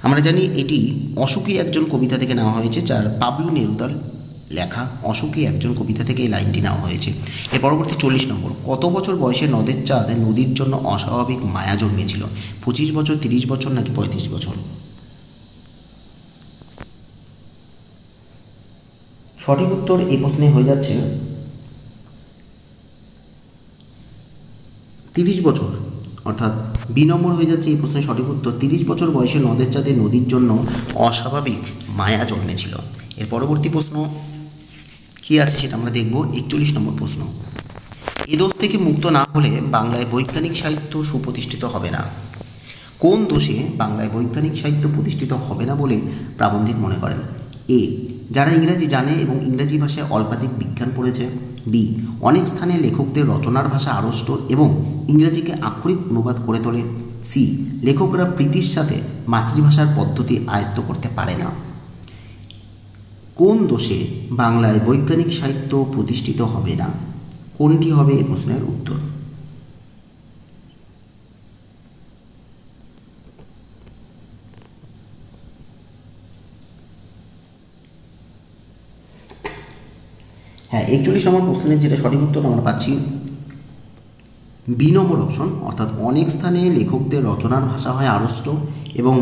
আমরা জানি এটি অশোকী একজন কবিতা থেকে নেওয়া হয়েছে, যার পাবলু নেরুদার লেখা অশোকী একজন কবিতা থেকে এই লাইনটি নেওয়া হয়েছে। এর পরবর্তী 40 নম্বর, কত বছর বয়সে নদের চাঁদ নদীর জন্য অস্বাভাবিক মায়া জন্মেছিল? 25 বছর, 30 বছর নাকি 35 বছর? সঠিক উত্তর এই প্রশ্নে হয়ে যাচ্ছে 30 বছর, অর্থাৎ বি নম্বর হয়ে যাচ্ছে এই প্রশ্নের সঠিক উত্তর। 30 বছর বয়সে নদের চাঁদে নদীর জন্য অস্বাভাবিক মায়া জন্মেছিল। এর পরবর্তী প্রশ্ন কী আছে সেটা আমরা দেখব 41 নম্বর প্রশ্ন, এ দোষ থেকে মুক্ত না হলে বাংলায় বৈজ্ঞানিক সাহিত্য সুপ্রতিষ্ঠিত হবে না। কোন দোষে বাংলায় বৈজ্ঞানিক সাহিত্য প্রতিষ্ঠিত হবে না বলে প্রাবন্ধিক মনে করেন? এ, যারা ইংরাজি জানে এবং ইংরাজি ভাষায় অল্পাধিক বিজ্ঞান পড়েছে। বি, অনেক স্থানে লেখকদের রচনার ভাষা আড়ষ্ট এবং ইংরেজিকে আক্ষরিক অনুবাদ করে তোলে। সি, লেখকরা প্রীতির সাথে মাতৃভাষার পদ্ধতি আয়ত্ত করতে পারে না। কোন দোষে বাংলায় বৈজ্ঞানিক সাহিত্য প্রতিষ্ঠিত হবে না? কোনটি হবে এই প্রশ্নের উত্তর? হ্যাঁ, 41 নম্বর প্রশ্নের যেটা সঠিক উত্তর আমরা পাচ্ছি বি নম্বর অপশন, অর্থাৎ অনেক স্থানে লেখকদের রচনার ভাষা হয় আড়ষ্ট এবং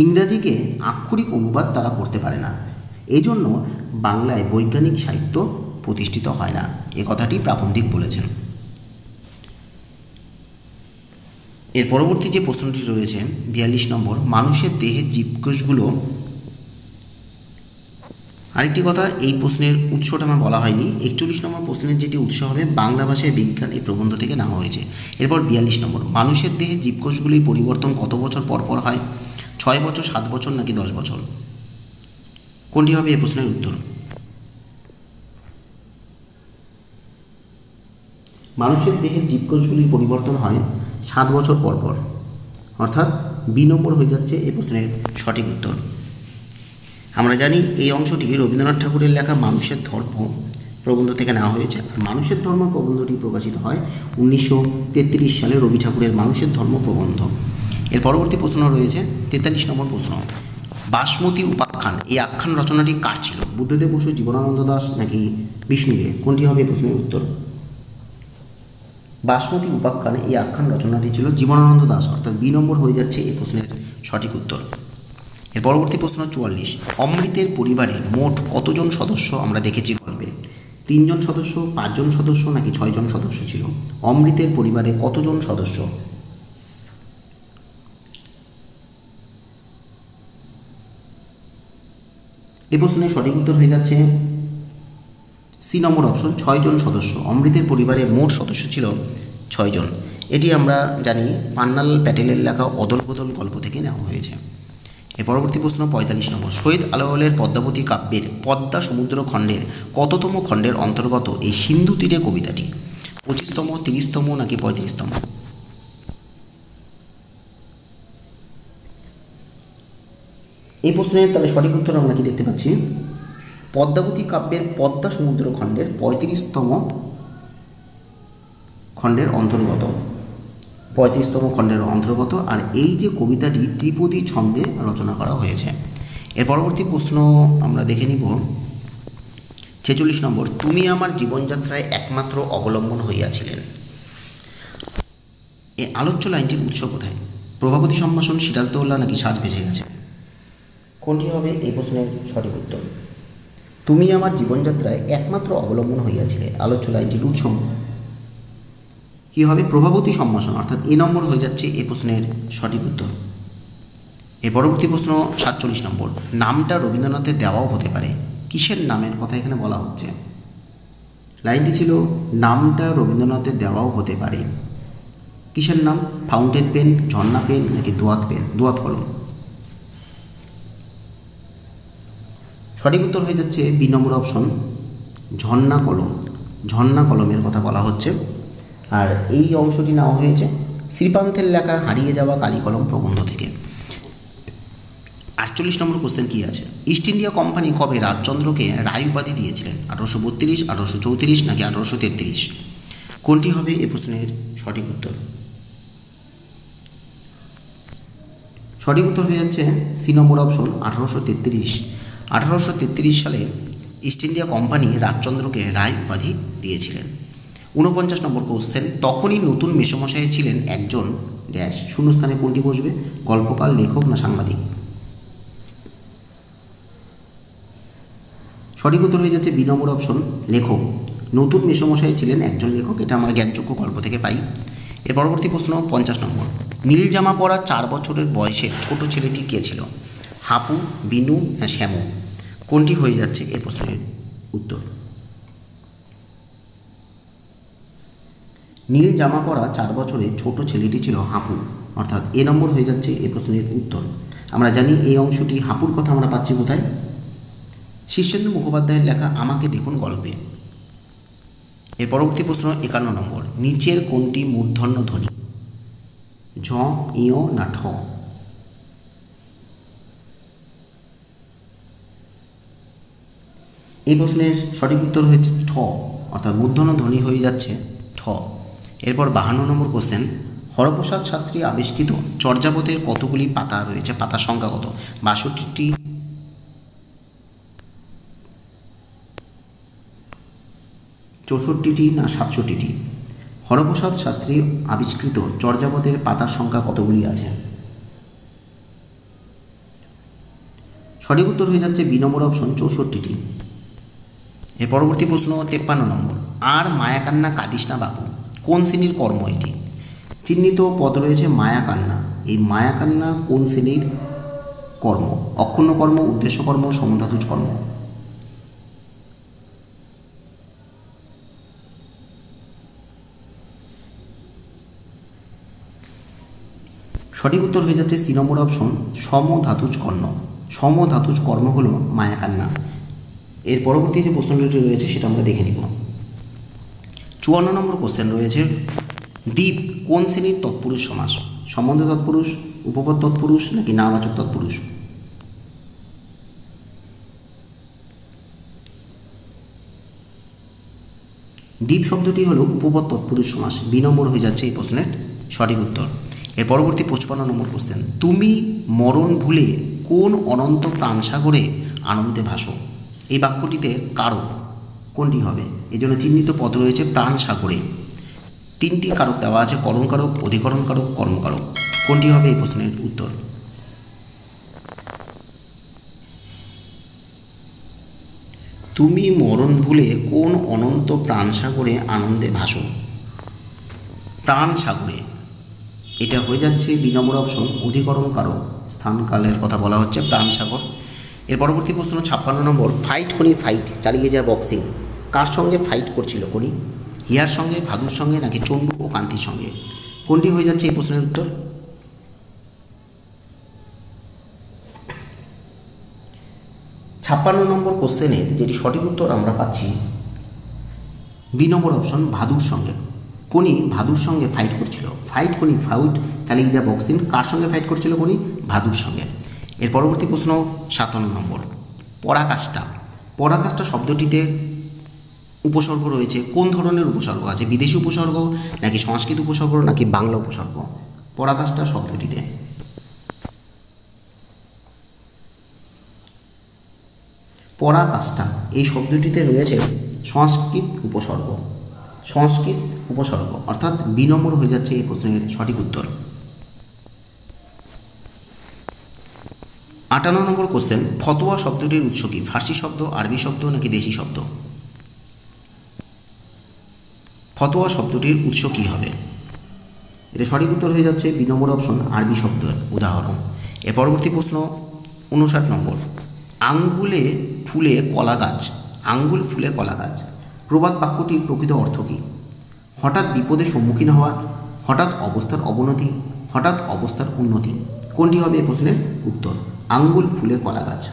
ইংরাজিকে আক্ষরিক অনুবাদ তারা করতে পারে না, এই জন্য বাংলায় বৈজ্ঞানিক সাহিত্য প্রতিষ্ঠিত হয় না, এ কথাটি প্রাবন্ধিক বলেছেন। এর পরবর্তী যে প্রশ্নটি রয়েছে 42 নম্বর, মানুষের দেহের জীবকোষগুলো। আরেকটি কথা, এই প্রশ্নের উৎসটা আমার বলা হয়নি। 41 নম্বর প্রশ্নের যেটি উৎস হবে বাংলা ভাষায় বিজ্ঞান এই প্রবন্ধ থেকে নেওয়া হয়েছে। এরপর 42 নম্বর, মানুষের দেহে জীবকোষগুলির পরিবর্তন কত বছর পর পর হয়? 6 বছর, 7 বছর নাকি 10 বছর? কোনটি হবে এই প্রশ্নের উত্তর? মানুষের দেহের জীবকোষগুলির পরিবর্তন হয় 7 বছর পর পর, অর্থাৎ বি নম্বর হয়ে যাচ্ছে এই প্রশ্নের সঠিক উত্তর। আমরা জানি এই অংশটি রবীন্দ্রনাথ ঠাকুরের লেখা মানুষের ধর্ম প্রবন্ধ থেকে নেওয়া হয়েছে। আর মানুষের ধর্ম প্রবন্ধটি প্রকাশিত হয় 1933 সালে রবি ঠাকুরের মানুষের ধর্ম প্রবন্ধ। এর পরবর্তী প্রশ্ন রয়েছে 43 নম্বর প্রশ্ন। বাসমতী উপাখ্যান এই আখ্যান রচনাটি কার ছিল? বুদ্ধদেব বসু, জীবনানন্দ দাশ নাকি বিষ্ণুদেব? কোনটি হবে প্রশ্নের উত্তর? বাসমতী উপাখ্যান এই আখ্যান রচনাটি ছিল জীবনানন্দ দাশ, অর্থাৎ বি নম্বর হয়ে যাচ্ছে এই প্রশ্নের সঠিক উত্তর। এর পরবর্তী প্রশ্ন 44। অমৃতের পরিবারে মোট কতজন সদস্য আমরা দেখেছি গল্পে? 3 জন সদস্য, 5 জন সদস্য নাকি 6 জন সদস্য ছিল? অমৃতের পরিবারে কতজন সদস্য? এই প্রশ্নের সঠিক উত্তর হয়ে যাচ্ছে সি নম্বর অপশন, 6 জন সদস্য। অমৃতের পরিবারে মোট সদস্য ছিল 6 জন। এটি আমরা জানি পান্নালাল প্যাটেলের লেখা অদল বদল গল্প থেকে নেওয়া হয়েছে। এর পরবর্তী প্রশ্ন 45 নম্বর। সৈয়দ আলাওলের পদ্মাবতী কাব্যের পদ্মা সমুদ্র খণ্ডের কততম খণ্ডের অন্তর্গত এই সিন্ধু তীরে কবিতাটি? 25তম, 30তম নাকি 35তম? এই প্রশ্নের তাহলে সঠিক উত্তর আমরা কি দেখতে পাচ্ছি? পদ্মাবতী কাব্যের পদ্মা সমুদ্র খণ্ডের 35তম খণ্ডের অন্তর্গত, 35তম খণ্ডের অন্তর্গত। আর এই যে কবিতাটি ত্রিপদী ছন্দে রচনা করা হয়েছে। এর পরবর্তী প্রশ্ন আমরা দেখে নিব 46 নম্বর। তুমি আমার জীবনযাত্রায় একমাত্র অবলম্বন হইয়াছিলেন, এই আলোচ্য লাইনটির উৎস কোথায়? প্রভাবতী সম্ভাষণ, সিরাজদৌল্লা নাকি সাজ বেঁচে গেছে? কোনটি হবে এই প্রশ্নের সঠিক উত্তর? তুমি আমার জীবনযাত্রায় একমাত্র অবলম্বন হইয়াছিলে, আলোচ্য লাইনটির উৎস কী হবে? প্রভাবতী সম্ভাষণ, অর্থাৎ এ নম্বর হয়ে যাচ্ছে এই প্রশ্নের সঠিক উত্তর। এর পরবর্তী প্রশ্ন 47 নম্বর। নামটা রবীন্দ্রনাথের দেওয়াও হতে পারে, কিসের নামের কথা এখানে বলা হচ্ছে? লাইনটি ছিল নামটা রবীন্দ্রনাথের দেওয়াও হতে পারে, কিসের নাম? ফাউন্টেন পেন, ঝর্ণা পেন নাকি দোয়াত পেন, দোয়াত কলম? সঠিক উত্তর হয়ে যাচ্ছে বি নম্বর অপশন, ঝর্ণা কলম। ঝর্ণা কলমের কথা বলা হচ্ছে। আর এই অংশটি নেওয়া হয়েছে শ্রীপান্থের লেখা হারিয়ে যাওয়া কালী কলম প্রবন্ধ থেকে। 48 নম্বর কোশ্চেন কী আছে? ইস্ট ইন্ডিয়া কোম্পানি কবে রাজচন্দ্রকে রায় উপাধি দিয়েছিলেন? 1832, 1834 নাকি 1833? কোনটি হবে এ প্রশ্নের সঠিক উত্তর? সঠিক উত্তর হয়ে যাচ্ছে সি নম্বর অপশন, 1833। 1833 সালে ইস্ট ইন্ডিয়া কোম্পানি রাজচন্দ্রকে রায় উপাধি দিয়েছিলেন। 49 নম্বর কোশ্চেন। তখনই নতুন মেসোমশাই ছিলেন একজন ড্যাশ, শূন্যস্থানে কোনটি বসবে? গল্পকার, লেখক না সাংবাদিক? সঠিক উত্তর হয়ে যাচ্ছে বি নম্বর অপশন, লেখক। নতুন মেসোমশাই ছিলেন একজন লেখক, এটা আমরা জ্ঞানযোগ্য গল্প থেকে পাই। এর পরবর্তী প্রশ্ন 50 নম্বর। নীল জামা পরা 4 বছরের বয়সের ছোট ছেলেটি কে ছিল? হাপু, বিনু না শ্যামু? কোনটি হয়ে যাচ্ছে এই প্রশ্নের উত্তর? নীল জামা পরা 4 বছরের ছোট ছেলেটি ছিল হাপু, অর্থাৎ এ নম্বর হয়ে যাচ্ছে এই প্রশ্নের উত্তর। আমরা জানি এই অংশটি হাপুর কথা আমরা পাচ্ছি কোথায়? শীর্ষেন্দু মুখোপাধ্যায়ের লেখা আমাকে দেখুন গল্পে। এর পরবর্তী প্রশ্ন 51 নম্বর। নিচের কোনটি মূর্ধন্য ধ্বনি? ঝ, ইয় না ঠ? এই প্রশ্নের সঠিক উত্তর হয়েছে ঠ, অর্থাৎ মূর্ধন্য ধ্বনি হয়ে যাচ্ছে ঠ। এরপর 52 নম্বর কোশ্চেন। হরপ্রসাদ শাস্ত্রী আবিষ্কৃত চর্যাপদের কতগুলি পাতা রয়েছে? পাতার সংখ্যা কত? 62টি, 64টি না 67টি? হরপ্রসাদ শাস্ত্রী আবিষ্কৃত চর্যাপদের পাতার সংখ্যা কতগুলি আছে? সঠিক উত্তর হয়ে যাচ্ছে বি নম্বর অপশন, 64টি। এর পরবর্তী প্রশ্ন 53 নম্বর। আর মায়াকান্না কাঁদিস না বাবু কোন শ্রেণীর কর্ম এটি? চিহ্নিত পদ রয়েছে মায়াকান্না। এই মায়াকান্না কোন শ্রেণীর কর্ম? অক্ষুণ্ণ কর্ম, উদ্দেশ্য কর্ম, সমধাতুজ কর্ম? সঠিক উত্তর হয়ে যাচ্ছে সি নম্বর অপশন, সমধাতুজ কর্ম। সমধাতুজ কর্ম হলো মায়াকান্না। এর পরবর্তী যে প্রশ্নটি রয়েছে সেটা আমরা দেখে নিব। 54 নম্বর কোশ্চেন রয়েছে, দ্বীপ কোন শ্রেণীর তৎপুরুষ সমাস? সম্বন্ধ তৎপুরুষ, উপপদ তৎপুরুষ নাকি নামবাচক তৎপুরুষ? দ্বীপ শব্দটি হলো উপপদ তৎপুরুষ সমাস। বি নম্বর হয়ে যাচ্ছে এই প্রশ্নের সঠিক উত্তর। এর পরবর্তী 55 নম্বর কোশ্চেন, তুমি মরণ ভুলে কোন অনন্ত প্রাণসাগরে আনন্দে ভাসো? এই বাক্যটিতে কারক কোনটি হবে? এই জন্য চিহ্নিত পদ রয়েছে প্রাণসাগরে। 3টি কারক দেওয়া আছে, করণ কারক, অধিকরণ কারক, কর্মকারক। কোনটি হবে এই প্রশ্নের উত্তর? তুমি মরণ ভুলে কোন অনন্ত প্রাণসাগরে আনন্দে ভাসো? প্রাণসাগরে, এটা হয়ে যাচ্ছে বি নম্বর অপশন, অধিকরণ কারক। স্থানকালের কথা বলা হচ্ছে প্রাণসাগর। এর পরবর্তী প্রশ্ন 56 নম্বর, ফাইট কোনি ফাইট চালিয়ে যায় বক্সিং কার সঙ্গে ফাইট করছিল কোনি? হিয়ার সঙ্গে, ভাদুর সঙ্গে নাকি চণ্ডু ও কান্তির সঙ্গে? কোনটি হয়ে যাচ্ছে এই প্রশ্নের উত্তর? 56 নম্বর কোশ্চেনের যেটি সঠিক উত্তর আমরা পাচ্ছি বি নম্বর অপশন, ভাদুর সঙ্গে। কোনি ভাদুর সঙ্গে ফাইট করছিল। ফাইট কোনি ফাইট চালিয়ে যা বক্সিং কার সঙ্গে ফাইট করছিল কোনি? ভাদুর সঙ্গে। এর পরবর্তী প্রশ্ন 57 নম্বর, পরাকাষ্ঠা। পরাকাষ্ঠা শব্দটিতে উপসর্গ রয়েছে, কোন ধরনের উপসর্গ আছে? বিদেশি উপসর্গ নাকি সংস্কৃত উপসর্গ নাকি বাংলা উপসর্গ? পরাকাষ্ঠা শব্দটিতে পরাকাষ্ঠা এই শব্দটিতে রয়েছে সংস্কৃত উপসর্গ। সংস্কৃত উপসর্গ অর্থাৎ বি নম্বর হয়ে যাচ্ছে এই প্রশ্নের সঠিক উত্তর। 58 নম্বর কোশ্চেন, ফতোয়া শব্দটির উৎস কি? ফার্সি শব্দ, আরবি শব্দ নাকি দেশি শব্দ? ফতোয়া শব্দটির উৎস কি হবে? এটা সঠিক উত্তর হয়ে যাচ্ছে বি নম্বর অপশন, আরবি শব্দের উদাহরণ। এর পরবর্তী প্রশ্ন 59 নম্বর, আঙ্গুলে ফুলে কলা গাছ। আঙ্গুল ফুলে কলা গাছ প্রবাদ বাক্যটির প্রকৃত অর্থ কী? হঠাৎ বিপদের সম্মুখীন হওয়া, হঠাৎ অবস্থার অবনতি, হঠাৎ অবস্থার উন্নতি। কোনটি হবে এই প্রশ্নের উত্তর? আঙ্গুল ফুলে কলা গাছ।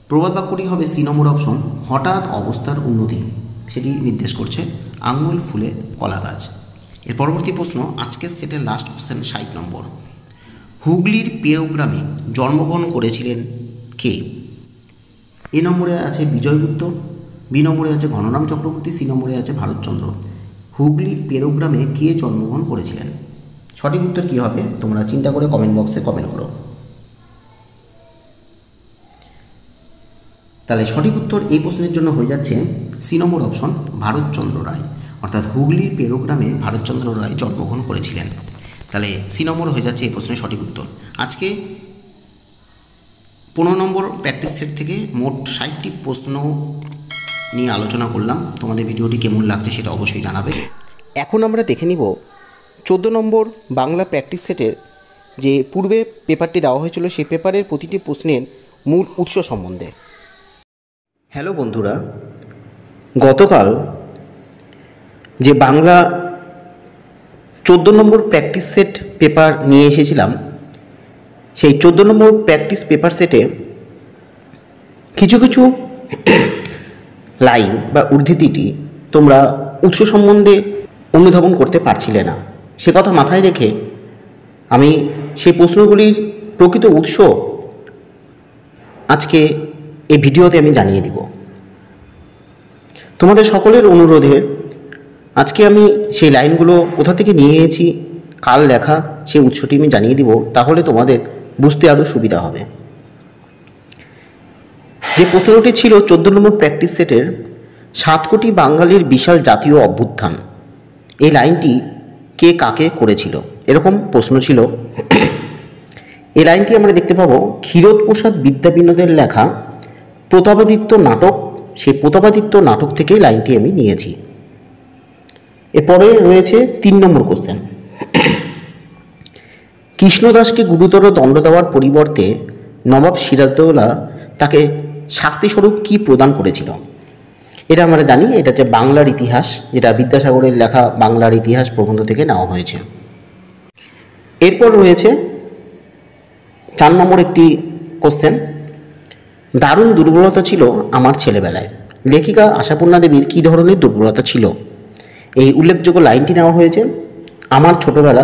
প্রবাদ বাক্যটি হবে সি নম্বর অপশন, হঠাৎ অবস্থার উন্নতি, সেটি নির্দেশ করছে আঙ্গুল ফুলে কলা গাছ। এর পরবর্তী প্রশ্ন আজকের সেটের লাস্ট কোশ্চেন 60 নম্বর, হুগলির পেরোগ্রামে জন্মগ্রহণ করেছিলেন কে? এ নম্বরে আছে বিজয়গুপ্ত, বি নম্বরে আছে ঘনরাম চক্রবর্তী, সি নম্বরে আছে ভারতচন্দ্র। হুগলির পেরোগ্রামে কে জন্মগ্রহণ করেছিলেন? সঠিক উত্তর কী হবে তোমরা চিন্তা করে কমেন্ট বক্সে কমেন্ট করো। তাহলে সঠিক উত্তর এই প্রশ্নের জন্য হয়ে যাচ্ছে সি নম্বর অপশন, ভারতচন্দ্র রায়। অর্থাৎ হুগলির পেরোগ্রামে ভারতচন্দ্র রায় জন্মগ্রহণ করেছিলেন। তাহলে সি নম্বর হয়ে যাচ্ছে এই প্রশ্নের সঠিক উত্তর। আজকে 15 নম্বর প্র্যাকটিস সেট থেকে মোট 60টি প্রশ্ন নিয়ে আলোচনা করলাম। তোমাদের ভিডিওটি কেমন লাগছে সেটা অবশ্যই জানাবে। এখন আমরা দেখে নিব 14 নম্বর বাংলা প্র্যাকটিস সেটের যে পূর্বে পেপারটি দেওয়া হয়েছিল সেই পেপারের প্রতিটি প্রশ্নের মূল উৎস সম্বন্ধে। হ্যালো বন্ধুরা, গতকাল যে বাংলা 14 নম্বর প্র্যাকটিস সেট পেপার নিয়ে এসেছিলাম, সেই 14 নম্বর প্র্যাকটিস পেপার সেটে কিছু কিছু লাইন বা উদ্ধৃতিটি তোমরা উৎস সম্বন্ধে অনুধাবন করতে পারছিলে না। সে কথা মাথায় রেখে আমি সেই প্রশ্নগুলির প্রকৃত উৎস আজকে এই ভিডিওতে আমি জানিয়ে দিব। তোমাদের সকলের অনুরোধে আজকে আমি সেই লাইনগুলো কোথা থেকে নিয়ে এসেছি, কাল লেখা, সেই উৎসটি আমি জানিয়ে দিব। তাহলে তোমাদের বুঝতে আরও সুবিধা হবে। যে প্রশ্নটি ছিল 14 নম্বর প্র্যাকটিস সেটের, 7 কোটি বাঙালির বিশাল জাতীয় অভ্যুত্থান, এই লাইনটি কে কাকে করেছিল? এরকম প্রশ্ন ছিল। এই লাইনটি আমরা দেখতে পাবো ক্ষীরোদপ্রসাদ বিদ্যাবিনোদের লেখা প্রতাপাদিত্য নাটক, সেই প্রতাপাদিত্য নাটক থেকেই লাইনটি আমি নিয়েছি। এরপরে রয়েছে 3 নম্বর কোশ্চেন, কৃষ্ণদাসকে গুরুতর দণ্ড দেওয়ার পরিবর্তে নবাব সিরাজদৌল্লা তাকে শাস্তিস্বরূপ কী প্রদান করেছিল? এটা আমরা জানি, এটা হচ্ছে বাংলার ইতিহাস, যেটা বিদ্যাসাগরের লেখা বাংলার ইতিহাস প্রবন্ধ থেকে নেওয়া হয়েছে। এরপর রয়েছে 4 নম্বর একটি কোশ্চেন, দারুণ দুর্বলতা ছিল আমার ছেলেবেলায়। লেখিকা আশাপূর্ণা দেবীর কী ধরনের দুর্বলতা ছিল? এই উল্লেখযোগ্য লাইনটি নেওয়া হয়েছে আমার ছোটবেলা,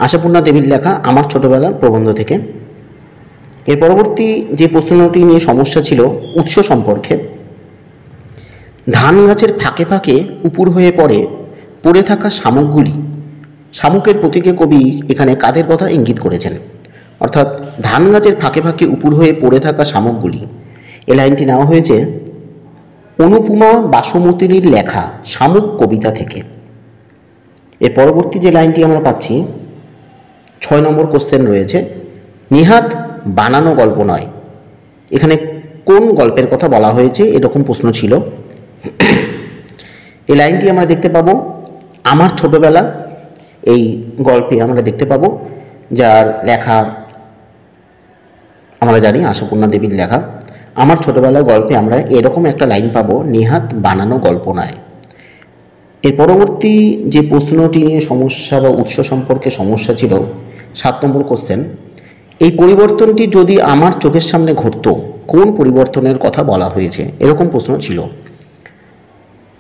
আশাপূর্ণা দেবীর লেখা আমার ছোটবেলা প্রবন্ধ থেকে। এর পরবর্তী যে প্রশ্নটি নিয়ে সমস্যা ছিল উৎস সম্পর্কে, ধান গাছের ফাঁকে ফাঁকে উপুর হয়ে পড়ে থাকা শামুকগুলি, শামুকের প্রতীকে কবি এখানে কাদের কথা ইঙ্গিত করেছেন? অর্থাৎ ধান গাছের ফাঁকে ফাঁকে উপুর হয়ে পড়ে থাকা শামুকগুলি, এই লাইনটি নেওয়া হয়েছে অনুপমা বাসমতির লেখা শামুক কবিতা থেকে। এর পরবর্তী যে লাইনটি আমরা পাচ্ছি 6 নম্বর কোশ্চেন রয়েছে, নিহাত বানানো গল্প নয়, এখানে কোন গল্পের কথা বলা হয়েছে এরকম প্রশ্ন ছিল। এই লাইনটি আমরা দেখতে পাবো আমার ছোটবেলা, এই গল্পে আমরা দেখতে পাবো, যার লেখা আমরা জানি আশাপূর্ণা দেবীর লেখা। আমার ছোটবেলার গল্পে আমরা এরকম একটা লাইন পাবো, নেহাত বানানো গল্প নয়। এর পরবর্তী যে প্রশ্নটি নিয়ে সমস্যা বা উৎস সম্পর্কে সমস্যা ছিল 7 নম্বর কোশ্চেন, এই পরিবর্তনটি যদি আমার চোখের সামনে ঘটতো কোন পরিবর্তনের কথা বলা হয়েছে এরকম প্রশ্ন ছিল।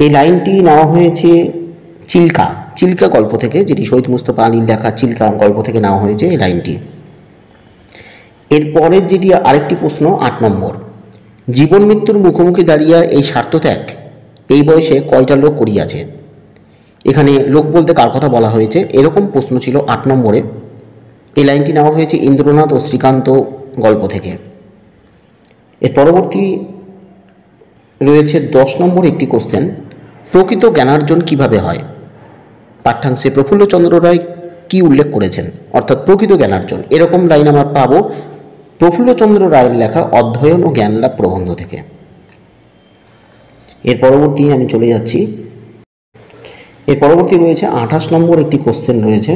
এই লাইনটি নেওয়া হয়েছে চিল্কা গল্প থেকে, যেটি শহীদ মুস্তফা আলীর লেখা চিল্কা গল্প থেকে নেওয়া হয়েছে এই লাইনটি। এরপরের যেটি আরেকটি প্রশ্ন 8 নম্বর, জীবন মৃত্যুর মুখোমুখি দাঁড়িয়ে এই স্বার্থত্যাগ এই বয়সে কয়টা লোক করিয়াছে? এখানে লোক বলতে কার কথা বলা হয়েছে এরকম প্রশ্ন ছিল 8 নম্বরে। এই লাইনটি নেওয়া হয়েছে ইন্দ্রনাথ ও শ্রীকান্ত গল্প থেকে। এর পরবর্তী রয়েছে 10 নম্বর একটি কোশ্চেন, প্রকৃত জ্ঞানার্জন কিভাবে হয়? পাঠ্যাংশে প্রফুল্লচন্দ্র রায় কি উল্লেখ করেছেন? অর্থাৎ প্রকৃত জ্ঞানার্জন এরকম লাইন আমরা পাবো প্রফুল্লচন্দ্র রায়ের লেখা অধ্যয়ন ও জ্ঞান লাভ প্রবন্ধ থেকে। এর পরবর্তী আমি চলে যাচ্ছি, এর পরবর্তী রয়েছে 28 নম্বর একটি কোশ্চেন রয়েছে,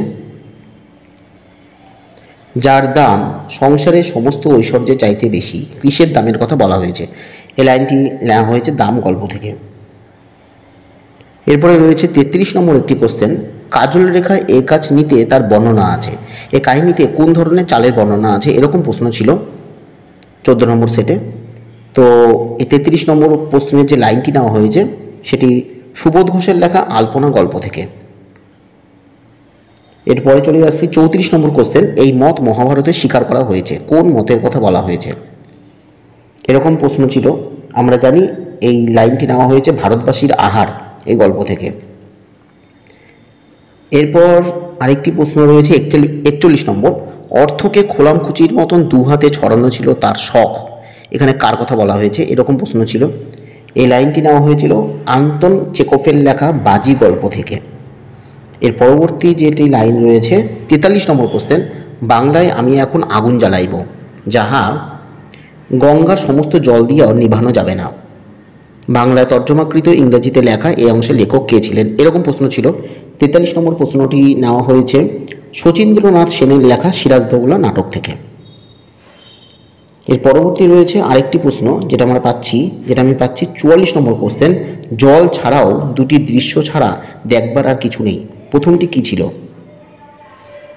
যার দাম সংসারের সমস্ত ঐশ্বর্যের চাইতে বেশি কিসের দামের কথা বলা হয়েছে? এই লাইনটি নেওয়া হয়েছে দাম গল্প থেকে। এরপরে রয়েছে 33 নম্বর একটি কোশ্চেন, কাজল রেখা এ কাজ নিতে তার বর্ণনা আছে, এ কাহিনীতে কোন ধরনের চালের বর্ণনা আছে এরকম প্রশ্ন ছিল 14 নম্বর সেটে। তো এই 33 নম্বর প্রশ্নের যে লাইনটি নেওয়া হয়েছে সেটি সুবোধ ঘোষের লেখা আলপনা গল্প থেকে। এরপরে চলে আসছি 34 নম্বর কোশ্চেন, এই মত মহাভারতে স্বীকার করা হয়েছে, কোন মতের কথা বলা হয়েছে এরকম প্রশ্ন ছিল। আমরা জানি এই লাইনটি নেওয়া হয়েছে ভারতবাসীর আহার এই গল্প থেকে। এরপর আরেকটি প্রশ্ন রয়েছে 41 নম্বর, অর্থকে খোলামখুচির মতন দু হাতে ছড়ানো ছিল তার শখ, এখানে কার কথা বলা হয়েছে এরকম প্রশ্ন ছিল। এই লাইনটি নেওয়া হয়েছিল আন্তন চেকোফের লেখা বাজি গল্প থেকে। এর পরবর্তী যেটি লাইন রয়েছে 43 নম্বর কোশ্চেন, বাংলায় আমি এখন আগুন জ্বালাইব, যাহা গঙ্গার সমস্ত জল দিয়েও নিভানো যাবে না, বাংলায় তর্জমাকৃত ইংরেজিতে লেখা এই অংশের লেখক কে ছিলেন এরকম প্রশ্ন ছিল। 43 নম্বর প্রশ্নটি নেওয়া হয়েছে শচীন্দ্রনাথ সেনের লেখা সিরাজদৌল্লা নাটক থেকে। এর পরবর্তী রয়েছে আরেকটি প্রশ্ন যেটা আমি পাচ্ছি 44 নম্বর কোশ্চেন, জল ছাড়াও দুটি দৃশ্য ছাড়া দেখবার আর কিছু নেই, প্রথমটি কি ছিল?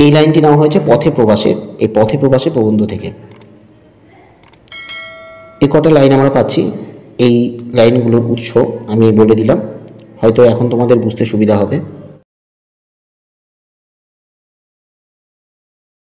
এই লাইনটি নেওয়া হয়েছে পথে প্রবাসে প্রবন্ধ থেকে। এই কটা লাইন আমরা পাচ্ছি, এই লাইনগুলোর উৎস আমি বলে দিলাম, হয়তো এখন তোমাদের বুঝতে সুবিধা হবে।